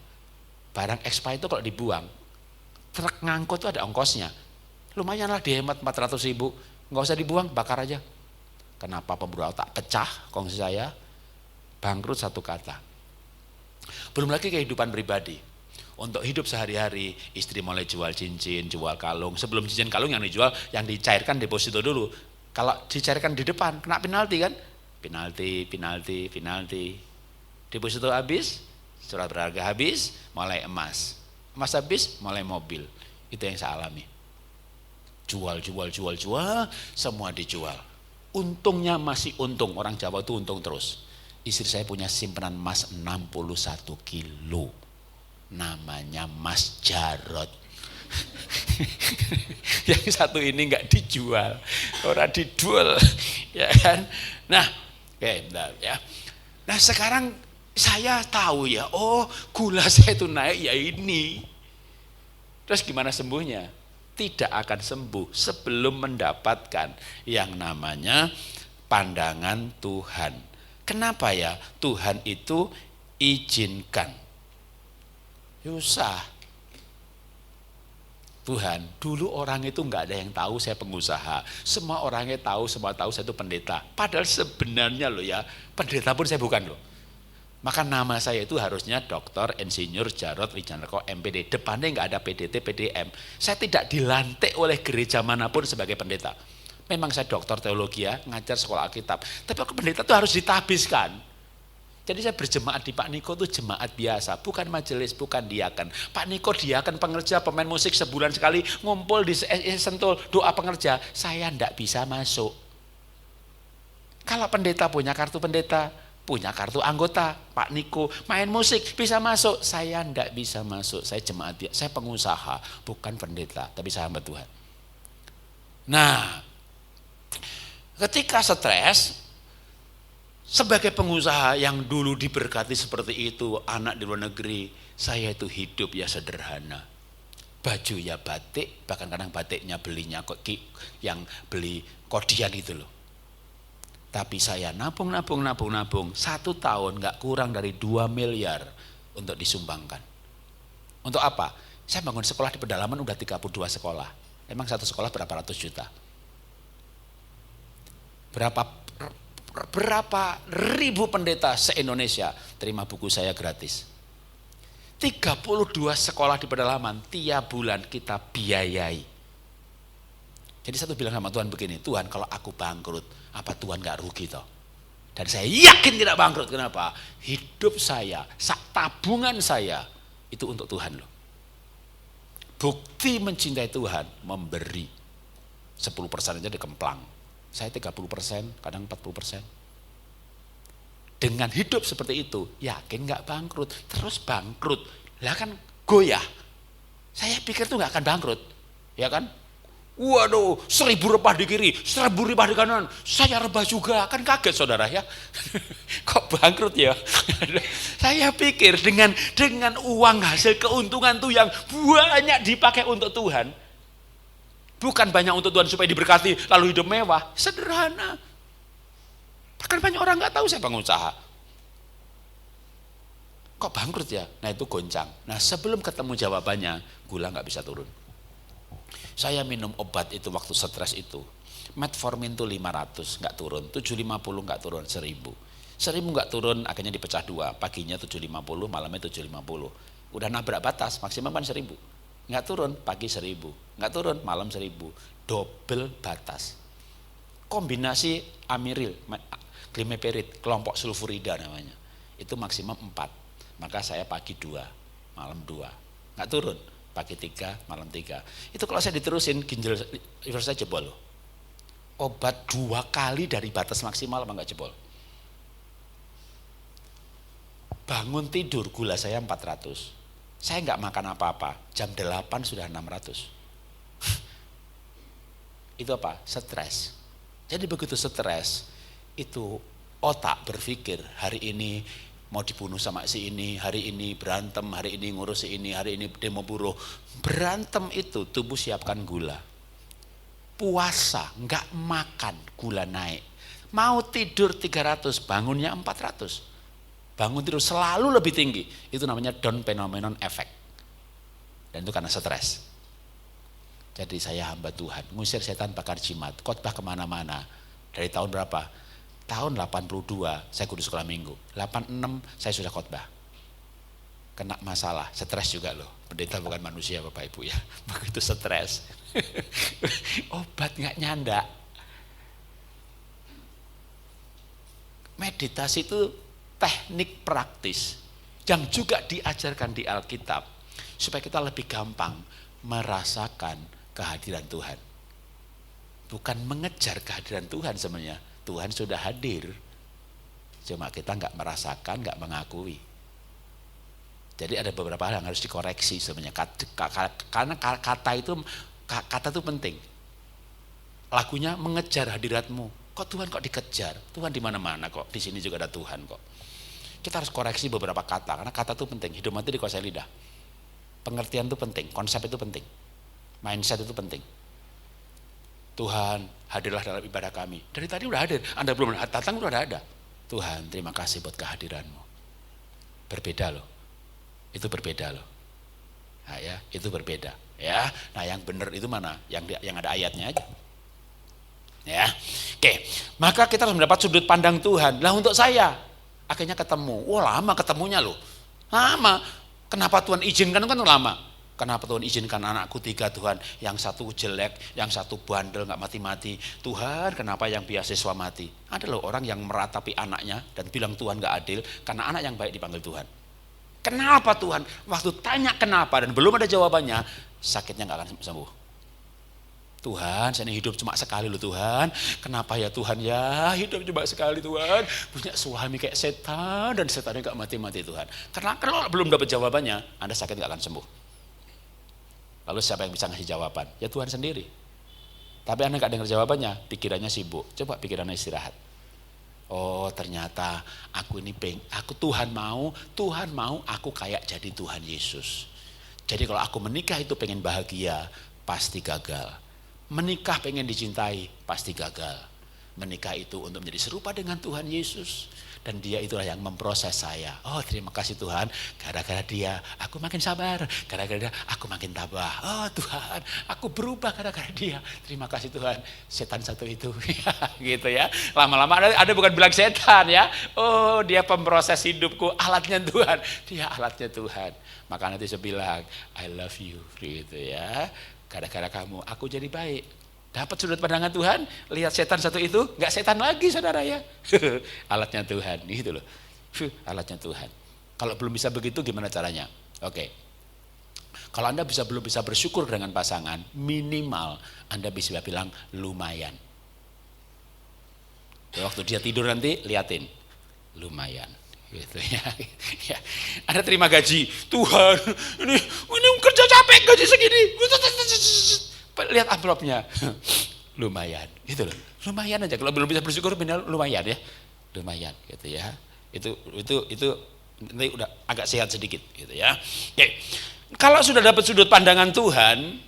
Barang expired itu kalau dibuang, truk ngangkut itu ada ongkosnya. Lumayan lah dihemat 400 ribu, nggak usah dibuang, bakar aja. Kenapa pemburu tak pecah, kongsi saya, bangkrut satu kata. Belum lagi kehidupan pribadi. Untuk hidup sehari-hari, istri mulai jual cincin, jual kalung. Sebelum cincin kalung yang dijual, yang dicairkan deposito dulu. Kalau dicairkan di depan, kena penalti kan? Penalti. Deposito habis, surat berharga habis, mulai emas. Emas habis, mulai mobil. Itu yang saya alami. Jual, semua dijual. Untungnya masih untung, orang Jawa itu untung terus. Istri saya punya simpanan emas 61 kilo. Namanya Mas Jarot. Yang satu ini enggak dijual, orang dijual, ya kan? Nah, bentar ya. Nah sekarang saya tahu ya, oh gula saya itu naik ya ini. Terus gimana sembuhnya? Tidak akan sembuh sebelum mendapatkan yang namanya pandangan Tuhan. Kenapa ya? Tuhan itu izinkan. Susah. Tuhan, dulu orang itu nggak ada yang tahu saya pengusaha. Semua orangnya tahu, semua tahu saya itu pendeta. Padahal sebenarnya loh ya, pendeta pun saya bukan loh. Maka nama saya itu harusnya Dr. Insinyur Jarot Wijanarko MPD. Depannya nggak ada PDT, PDM. Saya tidak dilantik oleh gereja manapun sebagai pendeta. Memang saya doktor teologi ya, ngajar sekolah Alkitab. Tapi aku pendeta itu harus ditabiskan. Jadi saya berjemaat di Pak Niko itu jemaat biasa, bukan majelis, bukan diaken. Pak Niko diaken pengerja, pemain musik sebulan sekali ngumpul di Sentul, doa pengerja. Saya ndak bisa masuk. Kalau pendeta punya kartu pendeta, punya kartu anggota, Pak Niko main musik bisa masuk. Saya ndak bisa masuk. Saya jemaat biasa, saya pengusaha, bukan pendeta, tapi saya hamba Tuhan. Nah, ketika stres, sebagai pengusaha yang dulu diberkati seperti itu, anak di luar negeri, saya itu hidup ya sederhana. Baju ya batik, bahkan kadang batiknya belinya kok yang beli kodian itu loh. Tapi saya nabung, 1 tahun nggak kurang dari 2 miliar untuk disumbangkan. Untuk apa? Saya bangun sekolah di pedalaman udah 32 sekolah. Emang satu sekolah berapa ratus juta? Berapa ribu pendeta se-Indonesia terima buku saya gratis. 32 sekolah di pedalaman tiap bulan kita biayai. Jadi satu bilang sama Tuhan begini, Tuhan kalau aku bangkrut, apa Tuhan gak rugi toh? Dan saya yakin tidak bangkrut. Kenapa? Hidup saya, tabungan saya itu untuk Tuhan loh. Bukti mencintai Tuhan, memberi 10% aja dikemplang. Saya 30%, kadang 40%. Dengan hidup seperti itu, yakin gak bangkrut. Terus bangkrut, lah kan goyah. Saya pikir tuh gak akan bangkrut, ya kan? Waduh, 1000 rebah di kiri, 1000 rebah di kanan. Saya rebah juga, kan kaget saudara ya. Kok bangkrut ya? Saya pikir dengan uang hasil keuntungan tuh yang banyak dipakai untuk Tuhan. Bukan banyak untuk Tuhan supaya diberkati lalu hidup mewah, sederhana. Bahkan banyak orang nggak tahu saya pengusaha. Kok bangkrut ya? Nah itu goncang. Nah sebelum ketemu jawabannya, gula nggak bisa turun. Saya minum obat itu waktu stres itu, metformin tuh 500 nggak turun, 750 nggak turun, 1000 nggak turun, akhirnya dipecah 2, paginya 750, malamnya 750. Udah nabrak batas, maksimum kan 1000. Nggak turun, pagi 1000, nggak turun, malam 1000, double batas. Kombinasi amiril, glimepirid, kelompok sulfurida namanya, itu maksimum 4, maka saya pagi 2, malam 2, nggak turun. pagi 3, malam 3. Itu kalau saya diterusin ginjal liver saya jebol loh. Obat 2 kali dari batas maksimal apa enggak jebol. Bangun tidur gula saya 400. Saya enggak makan apa-apa, jam 8 sudah 600. Itu apa? Stres. Jadi begitu stres, itu otak berpikir hari ini mau dibunuh sama si ini, hari ini berantem, hari ini ngurus si ini, hari ini demo buruh. Berantem itu tubuh siapkan gula. Puasa enggak makan, gula naik. Mau tidur 300, bangunnya 400. Bangun tidur selalu lebih tinggi. Itu namanya down phenomenon effect. Dan itu karena stres. Jadi saya hamba Tuhan, ngusir setan bakar jimat, khotbah kemana-mana. Dari tahun berapa? Tahun 82 saya kudu sekolah minggu. 86 saya sudah khotbah. Kena masalah, stres juga loh. Pendeta bukan manusia Bapak Ibu ya. Begitu stres. Obat nggak nyandak. Meditasi itu teknik praktis yang juga diajarkan di Alkitab supaya kita lebih gampang merasakan kehadiran Tuhan. Bukan mengejar kehadiran Tuhan sebenarnya. Tuhan sudah hadir. Cuma kita nggak merasakan, nggak mengakui. Jadi ada beberapa hal yang harus dikoreksi sebenarnya. Karena kata itu penting. Lagunya mengejar hadiratmu. Kok Tuhan kok dikejar? Tuhan di mana-mana kok. Di sini juga ada Tuhan kok. Kita harus koreksi beberapa kata karena kata itu penting. Hidup mati dikuasai lidah. Pengertian itu penting, konsep itu penting. Mindset itu penting. Tuhan, hadirlah dalam ibadah kami. Dari tadi udah hadir, Anda belum datang udah ada. Tuhan, terima kasih buat kehadiranmu. Berbeda loh. Itu berbeda loh. Nah ya, itu berbeda. Ya, nah yang benar itu mana? Yang ada ayatnya aja. Ya, oke. Maka kita harus mendapat sudut pandang Tuhan. Lah untuk saya, akhirnya ketemu. Wah lama ketemunya loh. Lama. Kenapa Tuhan izinkan kan lama? Kenapa Tuhan izinkan anakku 3 Tuhan? Yang satu jelek, yang satu bandel gak mati-mati. Tuhan kenapa yang beasiswa mati? Ada loh orang yang meratapi anaknya dan bilang Tuhan gak adil karena anak yang baik dipanggil Tuhan. Kenapa Tuhan? Waktu tanya kenapa dan belum ada jawabannya, sakitnya gak akan sembuh. Tuhan, saya ini hidup cuma sekali loh Tuhan. Kenapa ya Tuhan ya? Hidup cuma sekali Tuhan. Punya suami kayak setan dan setannya gak mati-mati Tuhan. Karena kalau belum dapat jawabannya, Anda sakit gak akan sembuh. Lalu siapa yang bisa ngasih jawaban? Ya Tuhan sendiri. Tapi Anda gak dengar jawabannya, pikirannya sibuk. Coba pikirannya istirahat. Oh ternyata aku Tuhan mau aku kayak jadi Tuhan Yesus. Jadi kalau aku menikah itu pengen bahagia, pasti gagal. Menikah pengen dicintai, pasti gagal. Menikah itu untuk menjadi serupa dengan Tuhan Yesus. Dan dia itulah yang memproses saya. Oh terima kasih Tuhan, gara-gara dia aku makin sabar, gara-gara dia aku makin tabah. Oh Tuhan, aku berubah gara-gara dia. Terima kasih Tuhan, setan satu itu. Gitu ya. Lama-lama ada bukan bilang setan ya. Oh dia pemproses hidupku, alatnya Tuhan. Dia alatnya Tuhan. Maka nanti saya bilang, I love you. Gitu ya. Gara-gara kamu, aku jadi baik. Dapat sudut pandangan Tuhan, lihat setan satu itu, nggak setan lagi saudara ya. Alatnya Tuhan, gitu loh. Alatnya Tuhan. Kalau belum bisa begitu gimana caranya? Oke. Kalau Anda belum bisa bersyukur dengan pasangan, minimal Anda bisa bilang lumayan. Waktu dia tidur nanti, liatin. Lumayan. Gitu ya. Anda terima gaji, Tuhan, ini kerja capek gaji segini. Lihat amplopnya, lumayan, gitu loh, lumayan aja. Kalau belum bisa bersyukur, benar lumayan ya, lumayan, gitu ya. Itu nanti udah agak sehat sedikit, gitu ya. Oke. Kalau sudah dapat sudut pandangan Tuhan,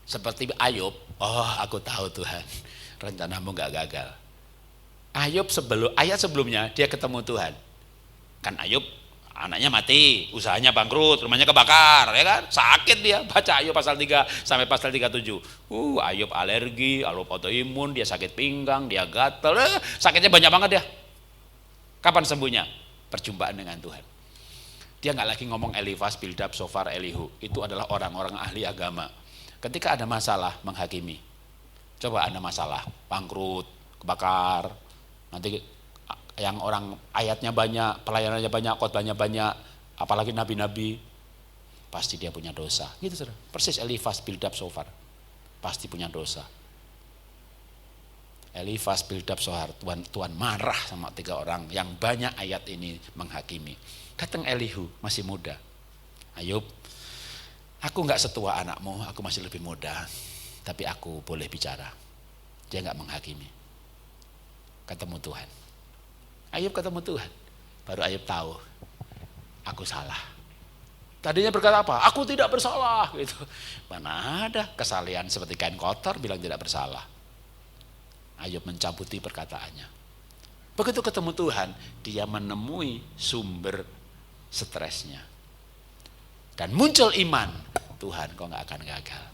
seperti Ayub, oh aku tahu Tuhan, rencanamu nggak gagal. Ayub ayat sebelumnya dia ketemu Tuhan, kan Ayub anaknya mati, usahanya bangkrut, rumahnya kebakar, ya kan? Sakit dia. Baca Ayub pasal 3 sampai pasal 37. Ayub alergi, Ayub autoimun, dia sakit pinggang, dia gatel, sakitnya banyak banget dia. Kapan sembuhnya? Perjumpaan dengan Tuhan. Dia nggak lagi ngomong Elifas, Bildad, Sofar, Elihu. Itu adalah orang-orang ahli agama. Ketika ada masalah menghakimi. Coba ada masalah, bangkrut, kebakar, nanti yang orang ayatnya banyak, pelayanannya banyak, khotbahnya banyak, apalagi nabi-nabi. pasti dia punya dosa. Gitu saudara. Persis Elifas, Bildad, Sofar. Pasti punya dosa. Elifas, Bildad, Sofar, Tuhan marah sama 3 orang yang banyak ayat ini menghakimi. Datang Elihu, masih muda. Ayub, aku enggak setua anakmu, aku masih lebih muda, tapi aku boleh bicara. Dia enggak menghakimi. Ketemu Tuhan. Ayub ketemu Tuhan. Baru Ayub tahu, aku salah. Tadinya berkata apa? Aku tidak bersalah. Gitu. Mana ada kesalahan seperti kain kotor bilang tidak bersalah. Ayub mencabuti perkataannya. Begitu ketemu Tuhan, dia menemui sumber stresnya. Dan muncul iman, Tuhan kau gak akan gagal.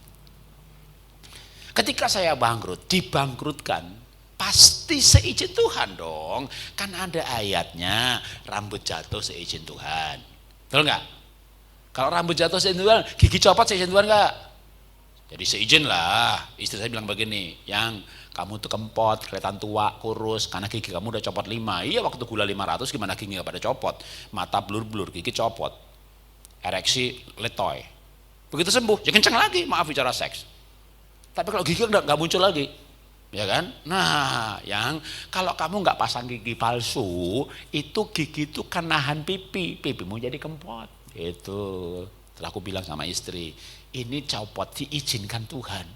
Ketika saya bangkrut, dibangkrutkan, pasti seizin Tuhan dong. Kan ada ayatnya, rambut jatuh seizin Tuhan. Betul gak? Kalau rambut jatuh seizin Tuhan, gigi copot seizin Tuhan gak? Jadi seizin lah. Istri saya bilang begini, yang kamu tuh kempot, kelihatan tua, kurus, karena gigi kamu udah copot 5. Iya waktu gula 500 gimana gigi gak pada copot. Mata blur-blur, gigi copot. Ereksi letoy. Begitu sembuh, ya kencang lagi, maaf bicara seks. Tapi kalau gigi gak muncul lagi. Ya kan? Nah, yang kalau kamu nggak pasang gigi palsu, itu gigi itu kan nahan pipi, pipimu jadi kempot. Itu. Setelah aku bilang sama istri, ini copot diizinkan Tuhan.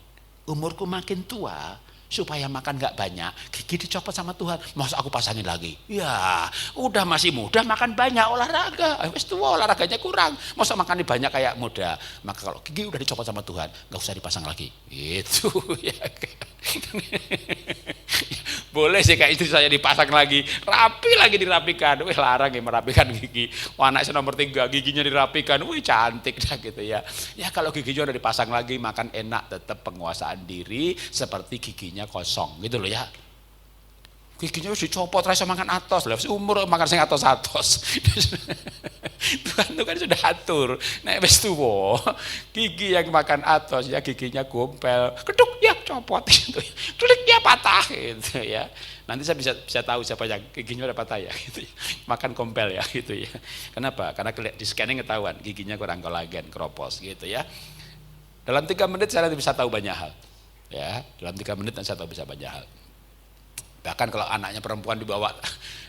Umurku makin tua, supaya makan nggak banyak, gigi dicopot sama Tuhan. Masa aku pasangin lagi? Ya, udah masih muda makan banyak olahraga. Wes tua olahraganya kurang. Masa makan banyak kayak muda. Maka kalau gigi udah dicopot sama Tuhan, nggak usah dipasang lagi. Itu ya. Boleh sih kayak istri saya dipasang lagi, rapi lagi dirapikan. Wih larang ya merapikan gigi. Wah, anak saya nomor 3 giginya dirapikan. Wih cantik dah gitu ya. Ya kalau giginya udah dipasang lagi, makan enak, tetap penguasaan diri seperti giginya kosong gitu loh ya. Giginya harus dicopot, rasa makan atos, umur makan sing atos-atos. Tuhan itu kan sudah atur. Nek wis tuwa, gigi yang makan atos ya giginya gompel, keduk ya copot gitu. Tulik ya patah gitu ya. Nanti saya bisa tahu siapa yang giginya udah patah ya gitu. Makan kompel ya gitu ya. Kenapa? Karena di scanning ketahuan giginya kurang kolagen, kropos gitu ya. Dalam 3 menit saya nanti bisa tahu banyak hal. Ya, dalam 3 menit saya tahu bisa banyak hal. Bahkan kalau anaknya perempuan dibawa,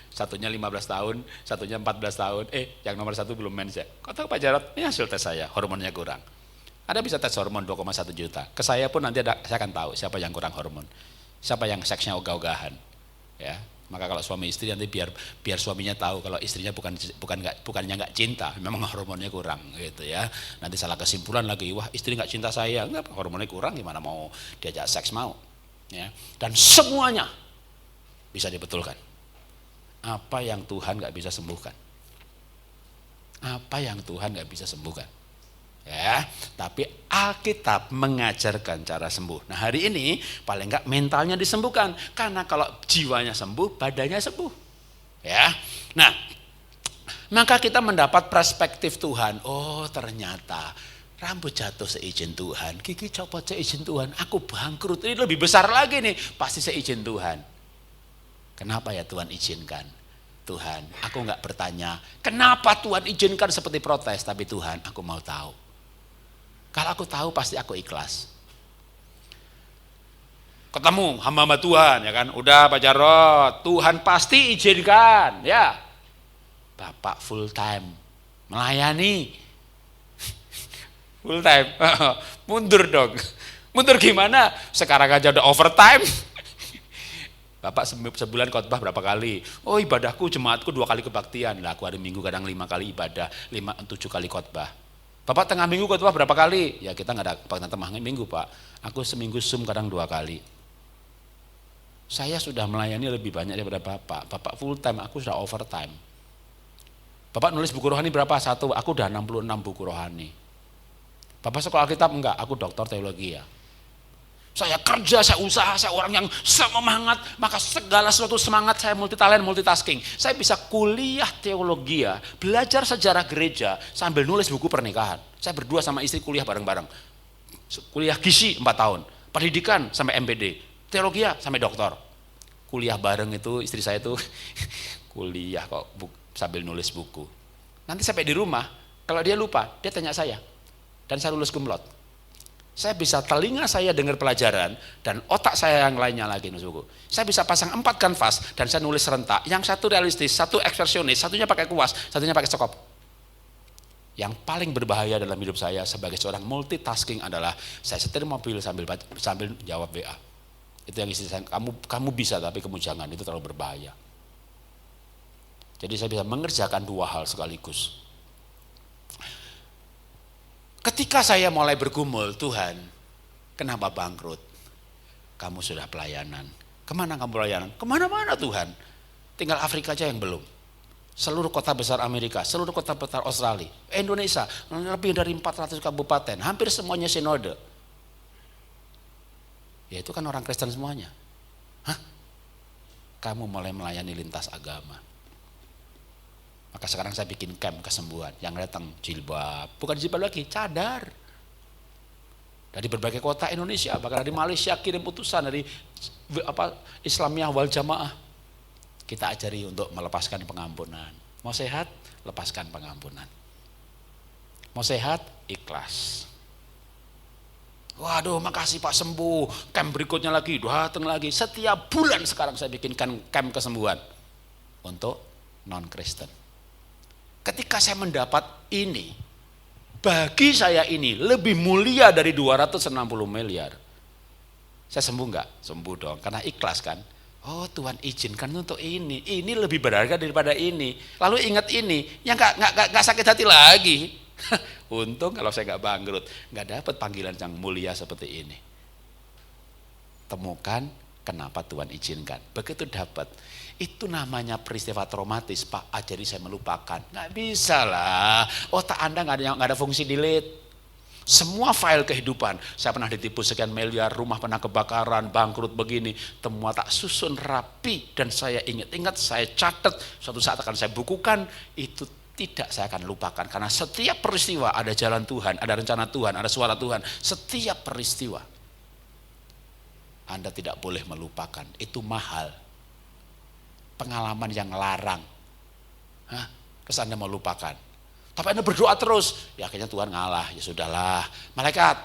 satunya 15 tahun, satunya 14 tahun, yang nomor 1 belum mens ya. Kau tahu Pak Jarod, ini hasil tes saya, hormonnya kurang. Ada bisa tes hormon 2,1 juta. Ke saya pun nanti saya akan tahu siapa yang kurang hormon, siapa yang seksnya ogah-ogahan. Ya, maka kalau suami istri nanti biar suaminya tahu kalau istrinya bukannya nggak cinta, memang hormonnya kurang gitu ya. Nanti salah kesimpulan lagi, wah istri nggak cinta saya, enggak, hormonnya kurang, gimana mau diajak seks mau. Ya, dan semuanya bisa dibetulkan. Apa yang Tuhan gak bisa sembuhkan? Apa yang Tuhan gak bisa sembuhkan? Ya, tapi Alkitab mengajarkan cara sembuh. Nah hari ini paling gak mentalnya disembuhkan. Karena kalau jiwanya sembuh, badannya sembuh. Ya, nah maka kita mendapat perspektif Tuhan. Oh ternyata rambut jatuh seizin Tuhan, gigi copot seizin Tuhan, aku bangkrut. Ini lebih besar lagi nih, pasti seizin Tuhan. Kenapa ya Tuhan izinkan? Tuhan, aku nggak bertanya, kenapa Tuhan izinkan seperti protes, tapi Tuhan, aku mau tahu. Kalau aku tahu pasti aku ikhlas. Ketemu hamba-hamba Tuhan, ya kan? Udah Pak Jarod, Tuhan pasti izinkan, ya. Bapak full time melayani, full time, mundur dong. Mundur gimana? Sekarang aja udah overtime. Bapak sebulan khotbah berapa kali? Oh ibadahku jemaatku 2 kali kebaktian. Lah aku hari Minggu kadang 5 kali ibadah, 7 kali khotbah. Bapak tengah minggu khotbah berapa kali? Ya kita nggak ada kebaktian tengah minggu Pak. Aku seminggu Zoom kadang 2 kali. Saya sudah melayani lebih banyak daripada Bapak. Bapak full time, aku sudah overtime. Bapak nulis buku rohani berapa? 1, aku udah 66 buku rohani. Bapak sekolah Alkitab enggak? Aku doktor teologi ya. Saya kerja, saya usaha, saya orang yang semangat, maka segala sesuatu semangat, saya multitalent, multitasking. Saya bisa kuliah teologi ya, belajar sejarah gereja sambil nulis buku pernikahan. Saya berdua sama istri kuliah bareng-bareng. Kuliah gizi 4 tahun, pendidikan sampai MPD, teologi sampai doktor. Kuliah bareng itu istri saya tuh kuliah kok sambil nulis buku. Nanti sampai di rumah, kalau dia lupa, dia tanya saya, dan saya lulus cum laude. Saya bisa telinga saya dengar pelajaran dan otak saya yang lainnya lagi, saudaraku. Saya bisa pasang 4 kanvas dan saya nulis serentak. Yang satu realistis, satu ekspresionis, satunya pakai kuas, satunya pakai sekop. Yang paling berbahaya dalam hidup saya sebagai seorang multitasking adalah saya setir mobil sambil jawab WA. Itu yang istri saya, kamu bisa tapi kamu jangan, itu terlalu berbahaya. Jadi saya bisa mengerjakan 2 hal sekaligus. Ketika saya mulai bergumul, Tuhan, kenapa bangkrut? Kamu sudah pelayanan. Kemana kamu pelayanan? Kemana-mana Tuhan. Tinggal Afrika aja yang belum. Seluruh kota besar Amerika, seluruh kota besar Australia, Indonesia, lebih dari 400 kabupaten, hampir semuanya sinode. Ya itu kan orang Kristen semuanya. Hah? Kamu mulai melayani lintas agama. Maka sekarang saya bikin camp kesembuhan. Yang datang jilbab, bukan jilbab lagi, cadar. Dari berbagai kota Indonesia, bahkan dari Malaysia kirim utusan dari Islamiyah wal Jamaah. Kita ajari untuk melepaskan pengampunan. Mau sehat, lepaskan pengampunan. Mau sehat, ikhlas. Waduh, makasih Pak sembuh. Camp berikutnya lagi, datang lagi. Setiap bulan sekarang saya bikinkan camp kesembuhan untuk non-Kristen. Ketika saya mendapat ini, bagi saya ini lebih mulia dari 260 miliar. Saya sembuh enggak? Sembuh dong, karena ikhlas kan. Oh Tuhan izinkan untuk ini lebih berharga daripada ini. Lalu ingat ini, yang enggak sakit hati lagi. Untung kalau saya enggak bangkrut, enggak dapat panggilan yang mulia seperti ini. Temukan kenapa Tuhan izinkan. Begitu dapat, itu namanya peristiwa traumatis. Pak, ajari saya melupakan. Nggak bisa lah, otak Anda nggak ada fungsi delete. Semua file kehidupan, saya pernah ditipu sekian miliar, rumah pernah kebakaran, bangkrut begini, semua tak susun rapi dan saya ingat-ingat, saya catat, suatu saat akan saya bukukan, itu tidak saya akan lupakan. Karena setiap peristiwa ada jalan Tuhan, ada rencana Tuhan, ada suara Tuhan. Setiap peristiwa Anda tidak boleh melupakan, itu mahal. Pengalaman yang larang. Terus Anda mau lupakan. Tapi Anda berdoa terus, ya akhirnya Tuhan ngalah, ya sudahlah. Malaikat,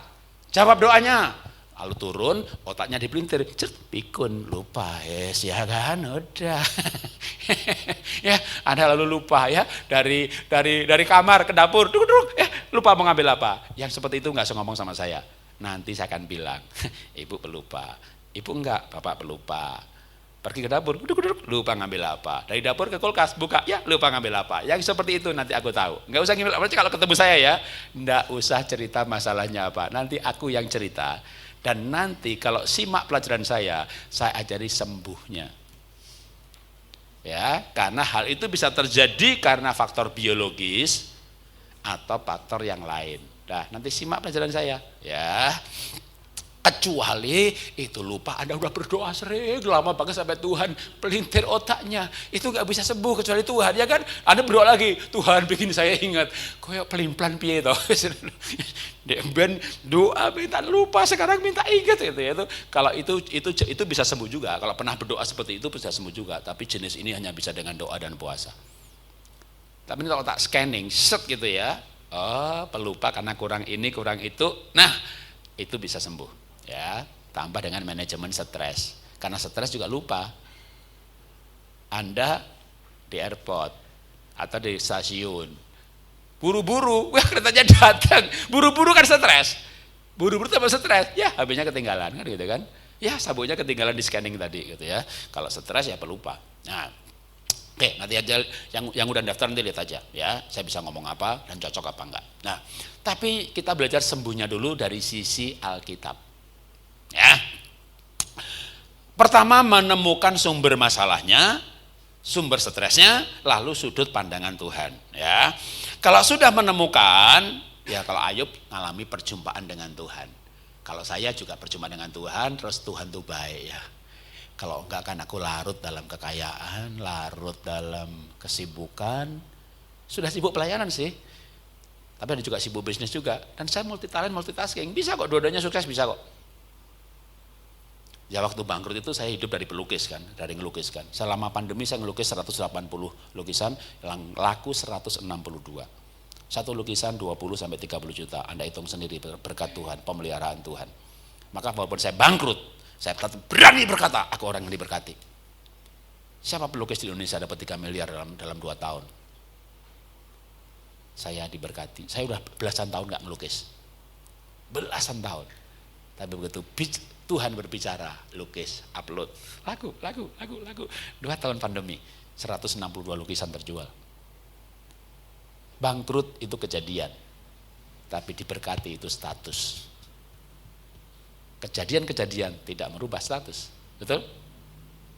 jawab doanya. Lalu turun, otaknya dipelintir, pikun, lupa, ya kan, udah. Ya, Anda lalu lupa ya, dari kamar ke dapur, duduk, lupa mau ngambil apa. Yang seperti itu enggak usah ngomong sama saya. Nanti saya akan bilang, ibu pelupa. Ibu enggak, bapak pelupa. Pergi ke dapur, duduk, lupa ngambil apa. Dari dapur ke kulkas, buka, ya lupa ngambil apa. Yang seperti itu nanti aku tahu. Enggak usah ngambil apa, kalau ketemu saya ya, enggak usah cerita masalahnya apa. Nanti aku yang cerita. Dan nanti kalau simak pelajaran saya ajari sembuhnya. Ya, karena hal itu bisa terjadi karena faktor biologis atau faktor yang lain. Nah, nanti simak pelajaran saya, ya. Kecuali itu lupa, Anda udah berdoa sering lama banget sampai Tuhan pelintir otaknya, itu nggak bisa sembuh kecuali Tuhan, ya kan? Anda berdoa lagi, Tuhan bikin saya ingat, koyok pelin-pelan piye toh. Ben doa minta lupa, sekarang minta ingat gitu ya. Kalau itu bisa sembuh juga. Kalau pernah berdoa seperti itu bisa sembuh juga, tapi jenis ini hanya bisa dengan doa dan puasa. Tapi kalau tak scanning, set gitu ya. Oh, pelupa karena kurang ini, kurang itu. Nah, itu bisa sembuh. Ya, tambah dengan manajemen stres. Karena stres juga lupa. Anda di airport atau di stasiun, buru-buru, wah keretanya datang, buru-buru kan stres. Buru-buru tambah stres, ya HP-nya ketinggalan kan gitu kan. Ya sabuknya ketinggalan di scanning tadi gitu ya. Kalau stres ya pelupa. Nah, oke, nanti aja yang udah daftar nanti lihat aja ya, saya bisa ngomong apa dan cocok apa enggak. Nah, tapi kita belajar sembuhnya dulu dari sisi Alkitab. Ya. Pertama menemukan sumber masalahnya, sumber stresnya, lalu sudut pandangan Tuhan, ya. Kalau sudah menemukan, ya kalau Ayub mengalami perjumpaan dengan Tuhan. Kalau saya juga perjumpaan dengan Tuhan, terus Tuhan tuh baik ya. Kalau enggak kan aku larut dalam kekayaan, larut dalam kesibukan. Sudah sibuk pelayanan sih. Tapi ada juga sibuk bisnis juga. Dan saya multi talent, multitasking. Bisa kok, dua-duanya sukses bisa kok. Ya waktu bangkrut itu saya hidup dari pelukis kan, dari ngelukis kan. Selama pandemi saya ngelukis 180 lukisan, yang laku 162. Satu lukisan 20 sampai 30 juta. Anda hitung sendiri berkat Tuhan, pemeliharaan Tuhan. Maka walaupun saya bangkrut, saya tetap berani berkata, aku orang yang diberkati. Siapa pelukis di Indonesia dapat 3 miliar dalam 2 tahun? Saya diberkati. Saya udah belasan tahun gak melukis. Belasan tahun. Tapi begitu Tuhan berbicara, lukis, upload, lagu. 2 tahun pandemi, 162 lukisan terjual. Bangkrut itu kejadian, tapi diberkati itu status. Kejadian-kejadian tidak merubah status, betul?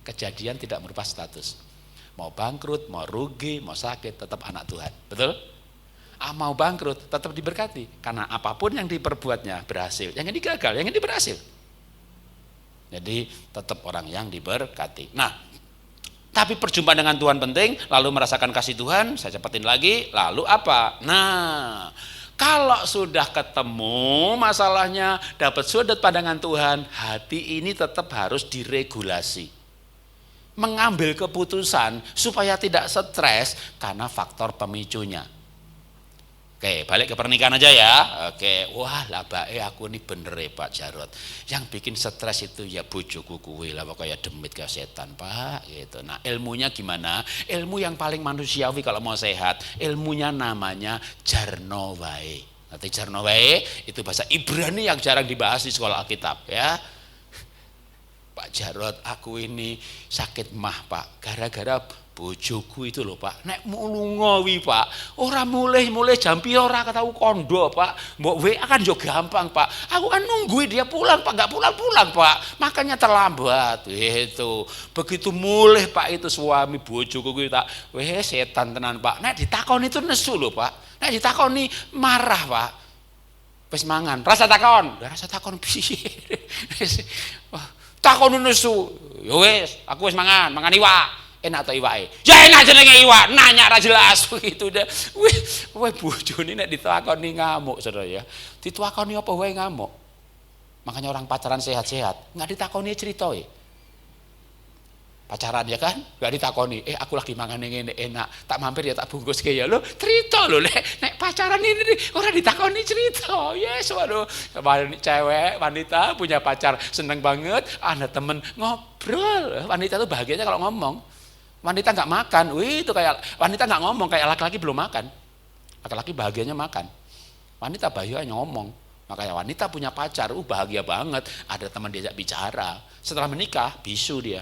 Kejadian tidak merubah status. Mau bangkrut, mau rugi, mau sakit, tetap anak Tuhan, betul? Mau bangkrut, tetap diberkati, karena apapun yang diperbuatnya berhasil. Yang ini gagal, yang ini berhasil. Jadi tetap orang yang diberkati. Nah, tapi perjumpaan dengan Tuhan penting, lalu merasakan kasih Tuhan, saya cepetin lagi, lalu apa? Nah, kalau sudah ketemu masalahnya, dapat sudut pandangan Tuhan, hati ini tetap harus diregulasi. Mengambil keputusan supaya tidak stres karena faktor pemicunya. Oke, balik ke pernikahan aja ya. Oke, wah lah bae aku ini bener ya Pak Jarot. Yang bikin stres itu ya bojoku kuwi lah, kayak demit kayak setan Pak gitu. Nah, ilmunya gimana? Ilmu yang paling manusiawi kalau mau sehat, ilmunya namanya jarno wae. Nanti jarno wae itu bahasa Ibrani yang jarang dibahas di sekolah Alkitab ya. Pak Jarot, aku ini sakit mah Pak, gara-gara bojoku itu loh Pak, nek mulu ngowi Pak, ora mulai jam piro ora ketau kondo Pak, mbok WA kan yo gampang Pak, aku kan nungguin dia pulang Pak, gak pulang-pulang Pak, makanya terlambat itu. Begitu mulai Pak itu suami bojoku kuwi tak, weh setan tenan Pak, nek ditakoni itu nesu loh Pak, nek ditakoni marah Pak, wis mangan, rasa takon piye, takon nesu, yo wis, aku wis mangan iwak. Enak atau iwake? Ya enak jenenge iwak, nanya ra jelas begitu deh. Wih bojone nek ditakoni ngamuk saudara ya. Ditakoni apa wae ngamuk. Makanya orang pacaran sehat-sehat, enggak ditakoni cerita ya. Pacaran ya kan? Enggak ditakoni, aku lagi mangan ngene enak, tak mampir ya tak bungkus ke ya. Lho, cerita lho nek pacaran ini ora ditakoni cerita. Yes, waduh. Cewek, wanita punya pacar seneng banget, ada temen ngobrol. Wanita tuh bahagianya kalau ngomong. Wanita nggak makan, itu kayak wanita nggak ngomong, kayak laki-laki belum makan. Laki-laki bahagianya makan, wanita bahagianya ngomong. Makanya wanita punya pacar, bahagia banget, ada teman diajak bicara. Setelah menikah, bisu dia.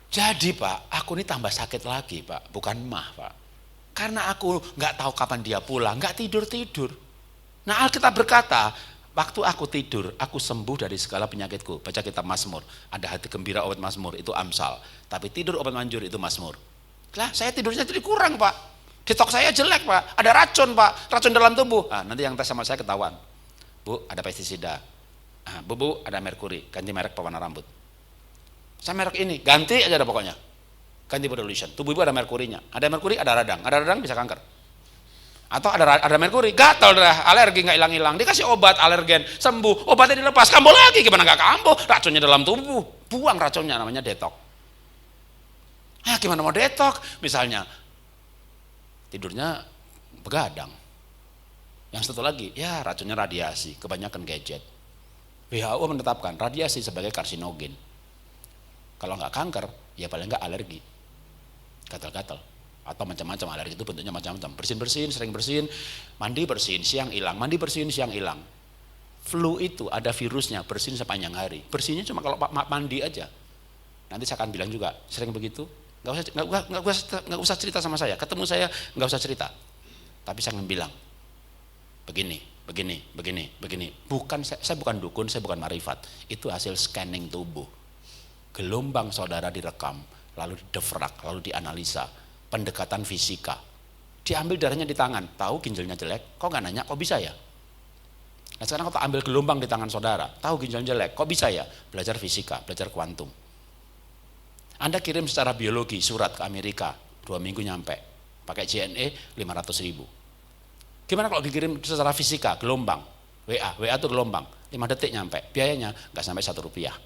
Jadi Pak, aku ini tambah sakit lagi Pak, bukan mah Pak. Karena aku nggak tahu kapan dia pulang, nggak tidur. Nah Alkitab berkata, waktu aku tidur, aku sembuh dari segala penyakitku. Baca kitab Mazmur. Ada hati gembira obat Mazmur, itu Amsal. Tapi tidur obat manjur itu Mazmur. Lah, saya tidurnya jadi kurang Pak. Detox saya jelek Pak. Ada racun Pak, racun dalam tubuh. Nanti yang tes sama saya ketahuan. Bu, ada pestisida. Bu, ada merkuri. Ganti merek pewarna rambut. Saya merek ini, ganti aja ada pokoknya. Ganti body lotion. Tubuh ibu ada merkurinya. Ada merkuri, ada radang. Ada radang bisa kanker. Atau ada merkuri, gatal dah, alergi nggak hilang-hilang, dikasih obat alergen, sembuh, obatnya dilepas, kambuh lagi, gimana nggak kambuh, racunnya dalam tubuh, buang racunnya, namanya detok. Gimana mau detok? Misalnya tidurnya begadang, yang satu lagi, ya racunnya radiasi, kebanyakan gadget. WHO menetapkan radiasi sebagai karsinogen. Kalau nggak kanker, ya paling nggak alergi, gatal-gatal. Atau macam-macam alergi itu bentuknya macam-macam. Bersin-bersin, sering bersin, mandi bersin, siang hilang, mandi bersin, siang hilang. Flu itu ada virusnya, bersin sepanjang hari. Bersihnya cuma kalau mandi aja. Nanti saya akan bilang juga, sering begitu, nggak usah cerita sama saya. Ketemu saya nggak usah cerita. Tapi saya akan bilang, begini. Bukan saya bukan dukun, saya bukan marifat. Itu hasil scanning tubuh. Gelombang saudara direkam, lalu didefrak, lalu dianalisa. Pendekatan fisika, diambil darahnya di tangan, tahu ginjalnya jelek, kok nggak nanya, kok bisa ya? Nah sekarang kalau ambil gelombang di tangan saudara, tahu ginjalnya jelek, kok bisa ya? Belajar fisika, belajar kuantum. Anda kirim secara biologi surat ke Amerika, 2 minggu nyampe, pakai JNE 500.000. Gimana kalau dikirim secara fisika, gelombang, WA itu gelombang, 5 detik nyampe, biayanya nggak sampai 1 rupiah.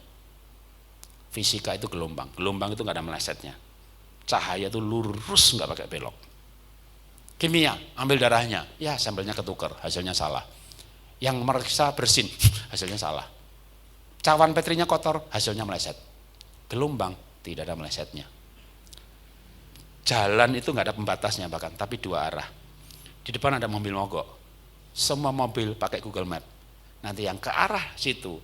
Fisika itu gelombang itu nggak ada melesetnya. Cahaya itu lurus, nggak pakai belok. Kimia, ambil darahnya, ya sampelnya ketukar, hasilnya salah. Yang meriksa bersin, hasilnya salah. Cawan Petrinya kotor, hasilnya meleset. Gelombang, tidak ada melesetnya. Jalan itu nggak ada pembatasnya bahkan, tapi dua arah. Di depan ada mobil mogok, semua mobil pakai Google Map. Nanti yang ke arah situ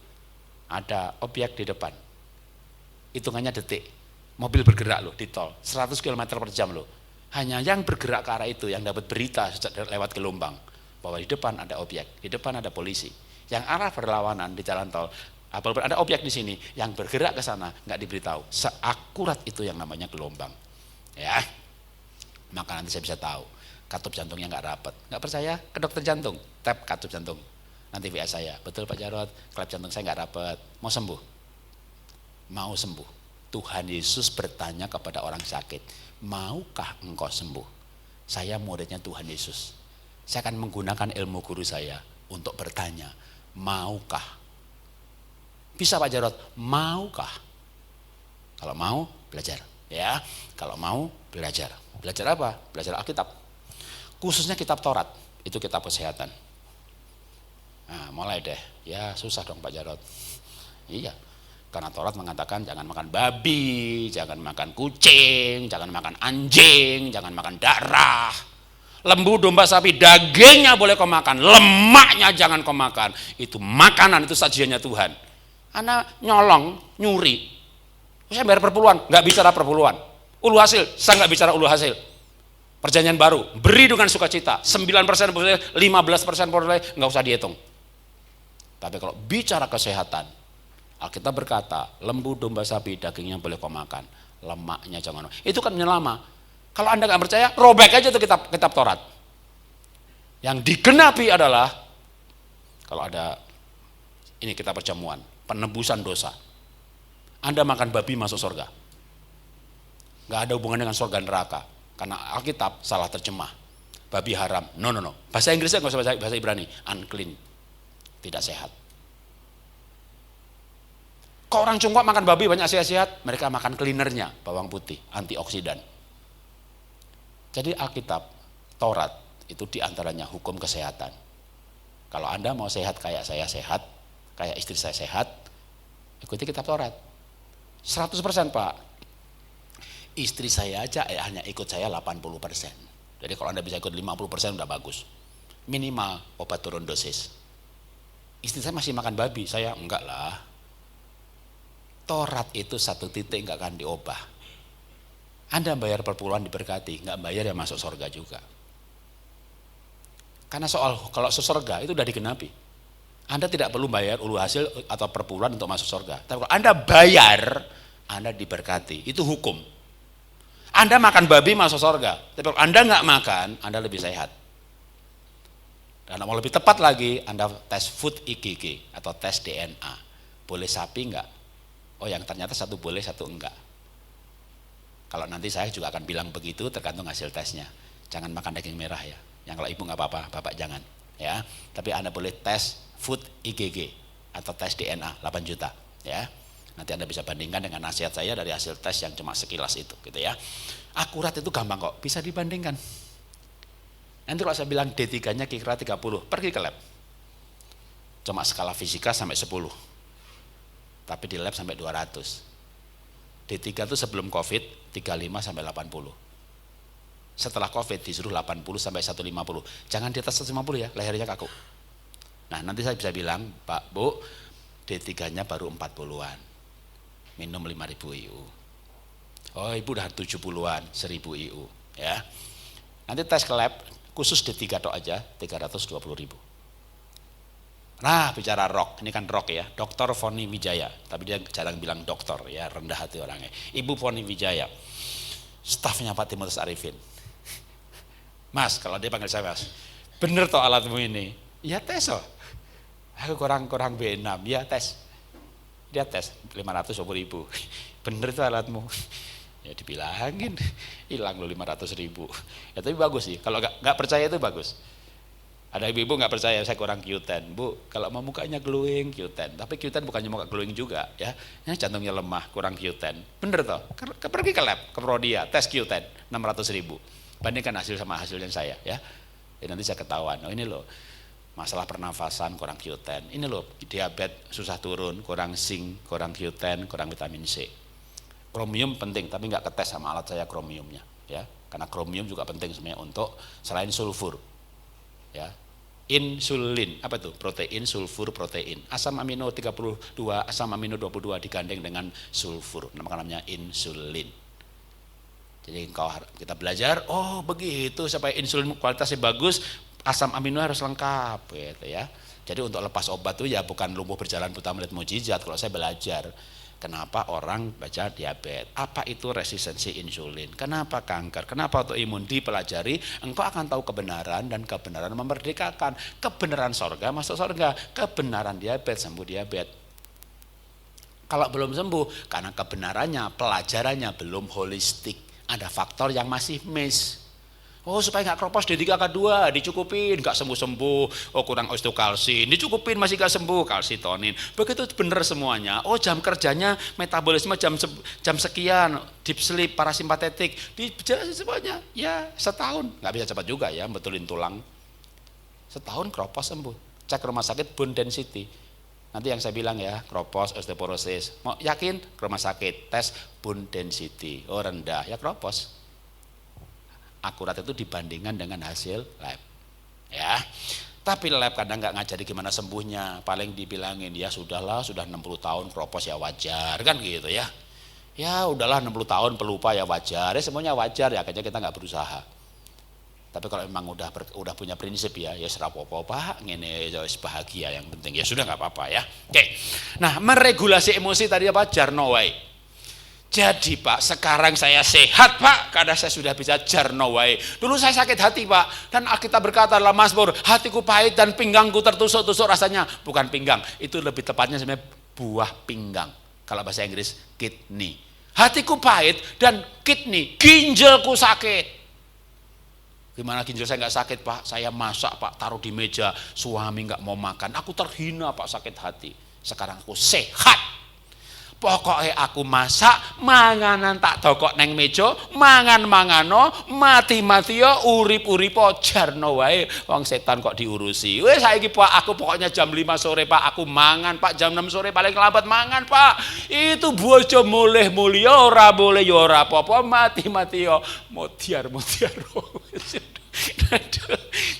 ada objek di depan, hitungannya detik. Mobil bergerak loh di tol, 100 km per jam loh. Hanya yang bergerak ke arah itu yang dapat berita lewat gelombang bahwa di depan ada objek, di depan ada polisi. Yang arah berlawanan di jalan tol, ada objek di sini, yang bergerak ke sana nggak diberitahu. Seakurat itu yang namanya gelombang. Ya, maka nanti saya bisa tahu katup jantungnya nggak rapat. Nggak percaya ke dokter jantung, tap katup jantung. Nanti WA saya, betul Pak Jarod, klep jantung saya nggak rapat. Mau sembuh? Mau sembuh. Tuhan Yesus bertanya kepada orang sakit, maukah engkau sembuh? Saya muridnya Tuhan Yesus. Saya akan menggunakan ilmu guru saya untuk bertanya, maukah? Bisa Pak Jarod, maukah? Kalau mau, belajar. Ya, kalau mau, belajar. Belajar apa? Belajar Alkitab. Khususnya kitab Taurat, itu kitab kesehatan. Nah, mulai deh, ya susah dong Pak Jarod. Iya, karena Taurat mengatakan jangan makan babi, jangan makan kucing, jangan makan anjing, jangan makan darah. Lembu, domba, sapi, dagingnya boleh kau makan, lemaknya jangan kau makan. Itu makanan, itu sajiannya Tuhan. Anak nyolong, nyuri. Saya bayar perpuluhan, nggak bicara perpuluhan. Ulu hasil, saya nggak bicara ulu hasil. Perjanjian baru, beri dengan sukacita. 9% boleh, 15% boleh, nggak usah dihitung. Tapi kalau bicara kesehatan, Alkitab berkata, lembu, domba, sapi, dagingnya boleh kau makan, lemaknya jangan. Itu kan menyelama. Kalau Anda nggak percaya, robek aja tuh kitab Taurat. Yang digenapi adalah, kalau ada, ini kitab perjamuan, penebusan dosa. Anda makan babi masuk surga. Nggak ada hubungan dengan surga neraka. Karena Alkitab salah terjemah. Babi haram, no. Bahasa Inggrisnya nggak usah bahasa Ibrani, unclean. Tidak sehat. Kok orang Cungkok makan babi banyak sehat-sehat? Mereka makan cleanernya, bawang putih, antioksidan. Jadi Alkitab, Taurat, itu diantaranya hukum kesehatan. Kalau Anda mau sehat kayak saya sehat, kayak istri saya sehat, ikuti kitab Taurat. 100% Pak. Istri saya aja hanya ikut saya 80%. Jadi kalau Anda bisa ikut 50% udah bagus. Minimal obat turun dosis. Istri saya masih makan babi, saya enggak lah. Taurat itu satu titik enggak akan diubah. Anda bayar perpuluhan diberkati, enggak bayar ya masuk surga juga. Karena kalau surga itu udah digenapi. Anda tidak perlu bayar ulu hasil atau perpuluhan untuk masuk surga. Tapi kalau Anda bayar, Anda diberkati. Itu hukum. Anda makan babi masuk surga. Tapi kalau Anda nggak makan, Anda lebih sehat. Dan mau lebih tepat lagi, Anda tes food IgG atau tes DNA. Boleh sapi nggak? Oh, yang ternyata satu boleh, satu enggak. Kalau nanti saya juga akan bilang begitu, tergantung hasil tesnya. Jangan makan daging merah ya. Yang kalau ibu nggak apa-apa, bapak jangan. Ya, tapi Anda boleh tes food IgG atau tes DNA 8 juta. Ya, nanti Anda bisa bandingkan dengan nasihat saya dari hasil tes yang cuma sekilas itu, gitu ya. Akurat itu gampang kok, bisa dibandingkan. Nanti kalau saya bilang D3-nya kira-kira 30, pergi ke lab. Cuma skala fisika sampai 10. Tapi di lab sampai 200. D3 itu sebelum COVID 35 sampai 80. Setelah COVID disuruh 80 sampai 150. Jangan di atas 150 ya, lehernya kaku. Nah, nanti saya bisa bilang, Pak, Bu, D3-nya baru 40-an. Minum 5.000 IU. Oh, Ibu udah 70-an, 1.000 IU, ya. Nanti tes ke lab khusus D3 tok aja 320.000. Nah, bicara rock, ini kan rock ya, Dr. Foni Wijaya, tapi dia jarang bilang dokter ya, rendah hati orangnya. Ibu Foni Wijaya, stafnya Pak Timotius Arifin. Mas, kalau dia panggil saya Mas, bener toh alatmu ini? Ya tes oh. Aku kurang B6, ya tes. Dia tes 520.000. Bener itu alatmu. Ya dibilangin, hilang lo 500.000. Ya tapi bagus sih, kalau nggak percaya itu bagus. Ada ibu-ibu nggak percaya saya kurang Q10. Bu, kalau mau mukanya glowing Q10. Tapi Q10 bukannya muka glowing juga ya. Ini jantungnya lemah, kurang Q10. Bener toh? Pergi ke lab, ke Prodia, tes Q10 600.000. Bandingkan hasil sama hasilnya saya ya. Nanti saya ketahuan. Oh ini loh, masalah pernafasan kurang Q10. Ini loh, diabetes susah turun, kurang zinc, kurang Q10, kurang vitamin C. Kromium penting, tapi nggak ketes sama alat saya kromiumnya ya. Karena kromium juga penting sebenarnya untuk selain sulfur. Ya, insulin, apa itu? Protein, sulfur, protein. Asam amino 32, asam amino 22 digandeng dengan sulfur. Namanya insulin. Jadi kita belajar, oh begitu supaya insulin kualitasnya bagus, asam amino harus lengkap gitu ya. Jadi untuk lepas obat itu ya bukan lumpuh berjalan buta melihat mujizat. Kalau saya belajar, kenapa orang baca diabetes? Apa itu resistensi insulin? Kenapa kanker? Kenapa autoimun? Dipelajari, engkau akan tahu kebenaran, dan kebenaran memerdekakan. Kebenaran sorga masuk sorga, kebenaran diabetes sembuh diabetes. Kalau belum sembuh, karena kebenarannya, pelajarannya belum holistik. Ada faktor yang masih miss. Oh supaya nggak kropos D3 K2 dicukupin, nggak sembuh-sembuh. Oh kurang osteokalsin, dicukupin masih nggak sembuh, kalsitonin. Begitu bener semuanya. Oh jam kerjanya metabolisme jam sekian, deep sleep, parasimpatetik, dijelasin semuanya. Ya setahun, nggak bisa cepat juga ya, betulin tulang. Setahun kropos sembuh. Cek rumah sakit bone density. Nanti yang saya bilang ya, kropos, osteoporosis. Mau yakin ke rumah sakit, tes bone density. Oh rendah, ya kropos. Akurat itu dibandingkan dengan hasil lab ya. Tapi lab kadang nggak ngajari gimana sembuhnya, paling dibilangin ya sudahlah, sudah 60 tahun kropos ya wajar kan gitu ya. Ya udahlah 60 tahun pelupa ya wajar, ya semuanya wajar ya, akhirnya kita nggak berusaha. Tapi kalau memang udah punya prinsip ya serapopo Pak, ngene bahagia yang penting ya sudah nggak apa-apa ya. Oke. Nah, meregulasi emosi tadi apa? Jarno wae. Jadi Pak, sekarang saya sehat Pak, karena saya sudah bisa jarno wae. Dulu saya sakit hati Pak, dan Alkitab berkata dalam Mazmur, hatiku pahit dan pinggangku tertusuk-tusuk rasanya. Bukan pinggang, itu lebih tepatnya sebenarnya buah pinggang. Kalau bahasa Inggris, kidney. Hatiku pahit dan kidney, ginjalku sakit. Gimana ginjal saya nggak sakit Pak? Saya masak Pak, taruh di meja, suami nggak mau makan. Aku terhina Pak, sakit hati. Sekarang aku sehat. Pokoknya aku masak, manganan tak dokok neng meja, mangan-mangano, mati-matio, urip-uripo, jarno wae, wong setan kok diurusi. Wes saiki Pak, aku pokoknya jam 5 sore Pak, aku mangan Pak, jam 6 sore paling lambat mangan Pak. Itu bojo mulih mulia, ora boleh ya ora apa-apa, mati-matio, mutiar.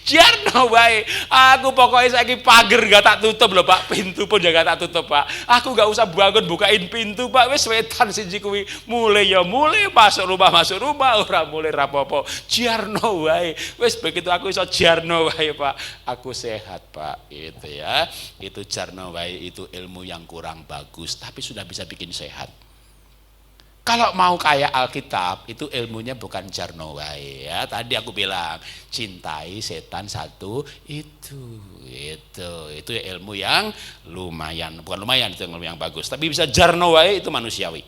Jarno wae, aku pokoknya saiki pager gak tak tutup loh Pak, pintu pun juga tak tutup Pak. Aku gak usah bangun bukain pintu Pak, wis wetan siji kuwi mulai masuk rumah ora mulai rapopo. Jarno wae, wis begitu aku iso jarno wae Pak, aku sehat Pak. Itu ya, itu jarno wae, itu ilmu yang kurang bagus tapi sudah bisa bikin sehat. Kalau mau kayak Alkitab, itu ilmunya bukan jarno wae ya. Tadi aku bilang, cintai setan satu itu ilmu yang lumayan, bukan lumayan, itu ilmu yang bagus. Tapi bisa jarno wae itu manusiawi.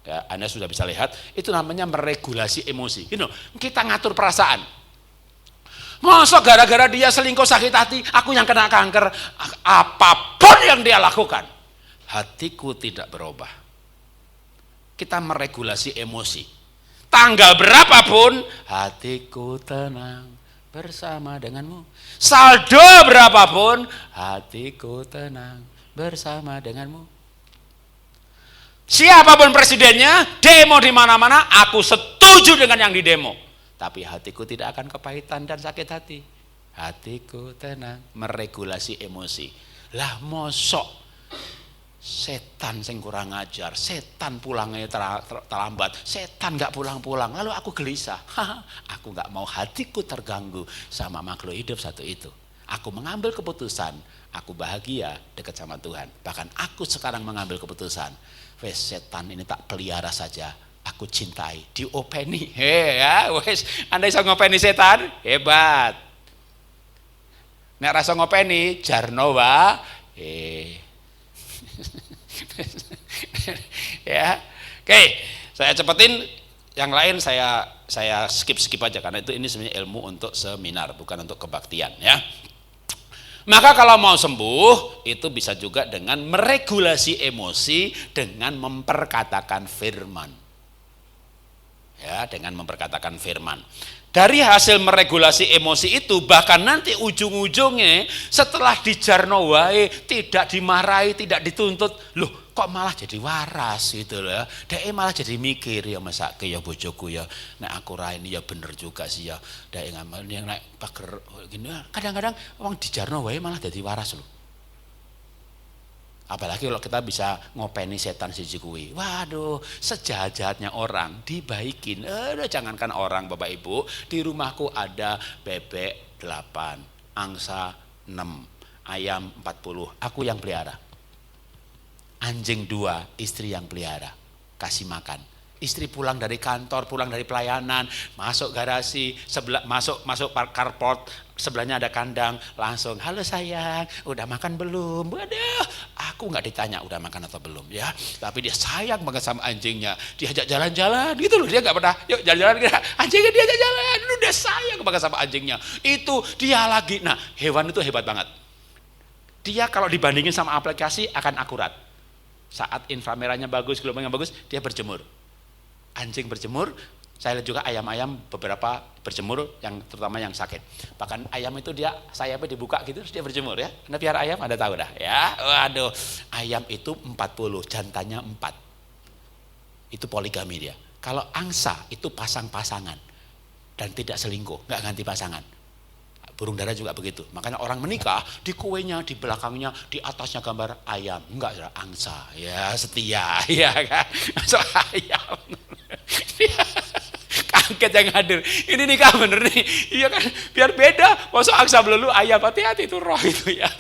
Ya, Anda sudah bisa lihat, itu namanya meregulasi emosi. Kita ngatur perasaan. Masa gara-gara dia selingkuh sakit hati, aku yang kena kanker. Apapun yang dia lakukan, hatiku tidak berubah. Kita meregulasi emosi. Tanggal berapapun, hatiku tenang bersama denganmu. Saldo berapapun, hatiku tenang bersama denganmu. Siapapun presidennya, demo di mana-mana, aku setuju dengan yang di demo. Tapi hatiku tidak akan kepahitan dan sakit hati. Hatiku tenang, meregulasi emosi. Lah mosok setan sing kurang ajar, setan pulangnya terlambat, setan nggak pulang-pulang, lalu aku gelisah. Aku nggak mau hatiku terganggu sama makhluk hidup satu itu. Aku mengambil keputusan, aku bahagia dekat sama Tuhan. Bahkan aku sekarang mengambil keputusan, wes setan ini tak pelihara saja, aku cintai, diopeni. Ya, wes Anda bisa ngopeni setan, hebat. Nek rasa ngopeni, jarno wae. Ya, oke, saya cepetin. Yang lain saya skip aja karena ini sebenarnya ilmu untuk seminar, bukan untuk kebaktian ya. Maka kalau mau sembuh, itu bisa juga dengan meregulasi emosi dengan memperkatakan firman. Ya, dengan memperkatakan firman. Dari hasil meregulasi emosi itu, bahkan nanti ujung-ujungnya setelah dijarno wae, tidak dimarahi, tidak dituntut, loh kok malah jadi waras gitu loh. Dek malah jadi mikir, ya mesake ya bojoku ya, nek aku ra ini ya bener juga sih ya. Dek ngamal yang nek pager gini, kadang-kadang wong dijarno wae malah jadi waras loh. Apalagi kalau kita bisa ngopeni setan siji kuwi. Waduh, sejahat-jahatnya orang dibaikin. Jangankan orang Bapak Ibu, di rumahku ada bebek 8, angsa 6, ayam 40. Aku yang pelihara. Anjing 2, istri yang pelihara. Kasih makan. Istri pulang dari kantor, pulang dari pelayanan, masuk garasi, masuk carport, sebelahnya ada kandang, langsung, halo sayang, udah makan belum? Waduh, aku nggak ditanya udah makan atau belum ya, tapi dia sayang banget sama anjingnya, diajak jalan-jalan gitu loh, dia nggak pernah, yuk jalan-jalan, anjingnya diajak jalan, udah sayang banget sama anjingnya, itu dia lagi. Nah, hewan itu hebat banget, dia kalau dibandingin sama aplikasi akan akurat, saat inframerahnya bagus, gelombangnya bagus, dia berjemur. Anjing berjemur, saya lihat juga ayam-ayam beberapa berjemur, yang terutama yang sakit. Bahkan ayam itu dia sayapnya dibuka gitu, terus dia berjemur ya. Anda piara ayam, Anda tahu dah ya. Waduh, ayam itu 40, jantannya 4. Itu poligami dia. Kalau angsa itu pasang-pasangan dan tidak selingkuh, nggak ganti pasangan. Burung dara juga begitu. Makanya orang menikah di kuenya, di belakangnya, di atasnya gambar ayam. Enggak, angsa. Ya, setia. Ya kan? So, ayam. Kaget yang hadir. Ini nikah bener nih. Iya kan? Biar beda. Masuk angsa melulu ayam. Hati-hati itu roh itu ya.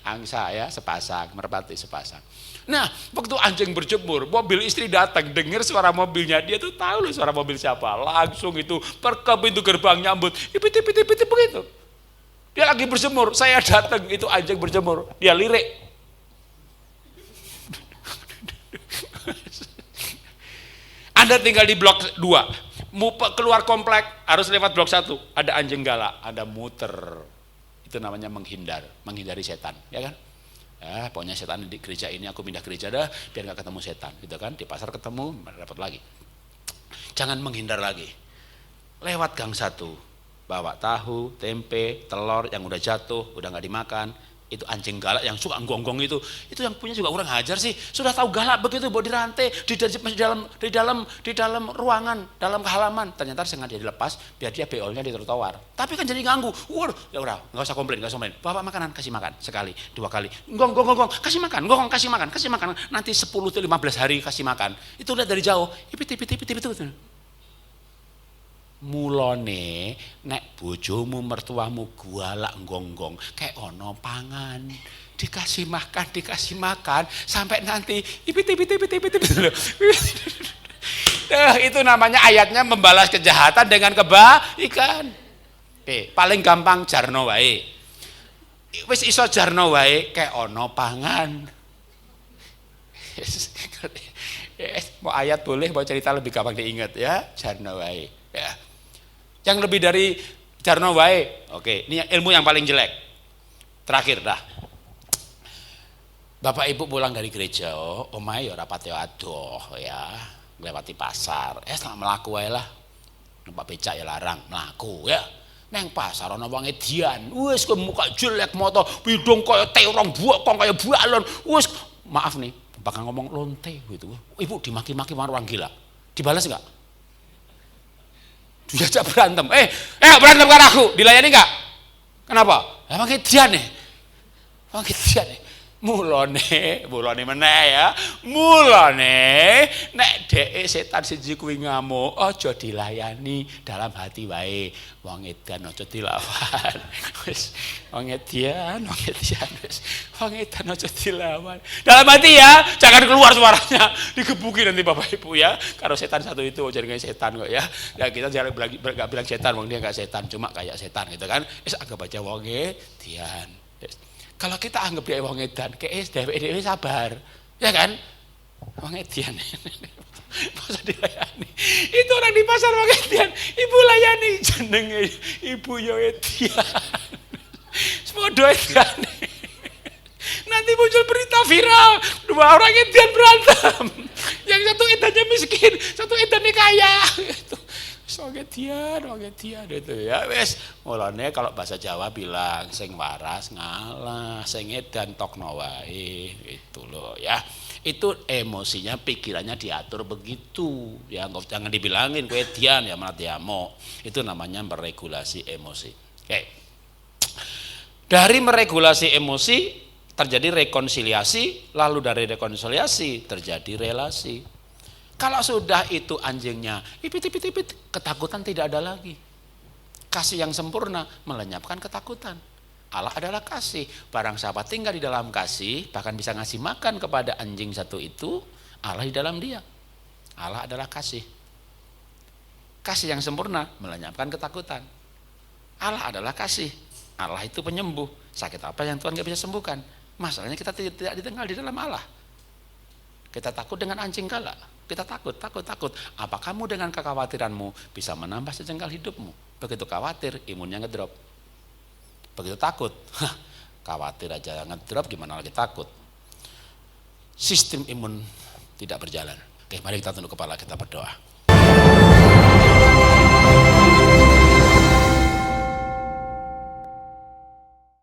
Angsa ya sepasang, merpati sepasang. Nah, waktu anjing berjemur, mobil istri datang, dengar suara mobilnya, dia tuh tahu loh suara mobil siapa. Langsung itu ke pintu gerbang nyambut, ipit begitu. Dia lagi berjemur, saya datang, itu anjing berjemur, dia lirik. Anda tinggal di blok 2, mau keluar komplek harus lewat blok 1, ada anjing galak, ada muter. Itu namanya menghindari setan, ya kan? Ya, pokoknya setan di gereja ini aku pindah gereja dah biar nggak ketemu setan, gitu kan? Di pasar ketemu, dapat lagi. Jangan menghindar lagi. Lewat gang 1, bawa tahu, tempe, telur yang udah jatuh, udah nggak dimakan. Itu anjing galak yang suka gonggong itu yang punya juga kurang ajar sih. Sudah tahu galak begitu, bawa dirantai di dalam ruangan, dalam halaman. Ternyata sengaja dilepas biar dia beolnya di trotoar. Tapi kan jadi ganggu. Ya udah, nggak usah komplain. Bawa makanan, kasih makan sekali, 2 kali. Gong, kasih makan. Nanti 10-15 hari kasih makan. Itu lihat dari jauh. Ipit. Mulane nek bojomu mertuamu galak gonggong kayak ono pangan dikasih makan sampai nanti ipit. Itu namanya ayatnya membalas kejahatan dengan kebaikan. Paling gampang jarno wae. Wis iso jarno wae kayak ono pangan. Mau ayat boleh, mau cerita lebih gampang diingat ya, jarno wae. Ya. Yang lebih dari jarno wae. Oke, ini ilmu yang paling jelek. Terakhir dah. Bapak Ibu pulang dari gereja, omahe ya rapate adoh ya, nglewati pasar. Tak mlaku wae lah. Numpak becak ya larang, mlaku ya. Neng pasar ana wong edian. Wis kowe muka jelek moto, bidung kaya terong bokong kaya balon. Wis maaf nih, bakal ngomong lonte gitu. Ibu dimaki-maki orang gila. Dibalas enggak? Diajak berantem, berantem karena aku, dilayani enggak? Kenapa? Emang kedian nih, mulane meneh ya, nek dhek setan siji kuwi ngamuk, aja dilayani, dalam hati wae. Wong edan aja dilawan. Wis, wong edan wis. Wong edan aja dilawan. Dalam hati ya, jangan keluar suaranya. Digebuki nanti Bapak Ibu ya. Kalau setan satu itu jaringan setan kok ya. Ya kita jangan enggak bilang setan, wong dia enggak setan, cuma kayak setan gitu kan. Wis anggap aja wong edan. Kalau kita anggap dia wong edan, kayak dhewe sabar, ya kan? Wong edan, masa dilayani? Itu orang di pasar wong edan, ibu layani jenenge ibu yo edan. podo edan. Nanti muncul berita viral, 2 orang edan berantem. Yang satu edannya miskin, satu edannya kaya. Gitu. Sogetian itu ya wes. Mulane kalau bahasa Jawa bilang sing waras ngalah, sing edan tokno wae, itu loh ya. Itu emosinya, pikirannya diatur begitu. Ya jangan dibilangin kowe edian ya malah diamuk. Itu namanya meregulasi emosi. Oke. Dari meregulasi emosi terjadi rekonsiliasi, lalu dari rekonsiliasi terjadi relasi. Kalau sudah itu anjingnya ipit, ketakutan tidak ada lagi. Kasih yang sempurna melenyapkan ketakutan. Allah adalah kasih. Barang siapa tinggal di dalam kasih, bahkan bisa ngasih makan kepada anjing satu itu, Allah di dalam dia. Allah adalah kasih. Kasih yang sempurna melenyapkan ketakutan. Allah adalah kasih. Allah itu penyembuh. Sakit apa yang Tuhan gak bisa sembuhkan? Masalahnya kita tidak ditinggal di dalam Allah. Kita takut dengan anjing galak. Kita takut. Apa kamu dengan kekhawatiranmu bisa menambah sejengkal hidupmu? Begitu khawatir, imunnya ngedrop. Begitu takut, khawatir aja ngedrop, gimana lagi takut? Sistem imun tidak berjalan. Oke, mari kita tunduk kepala, kita berdoa.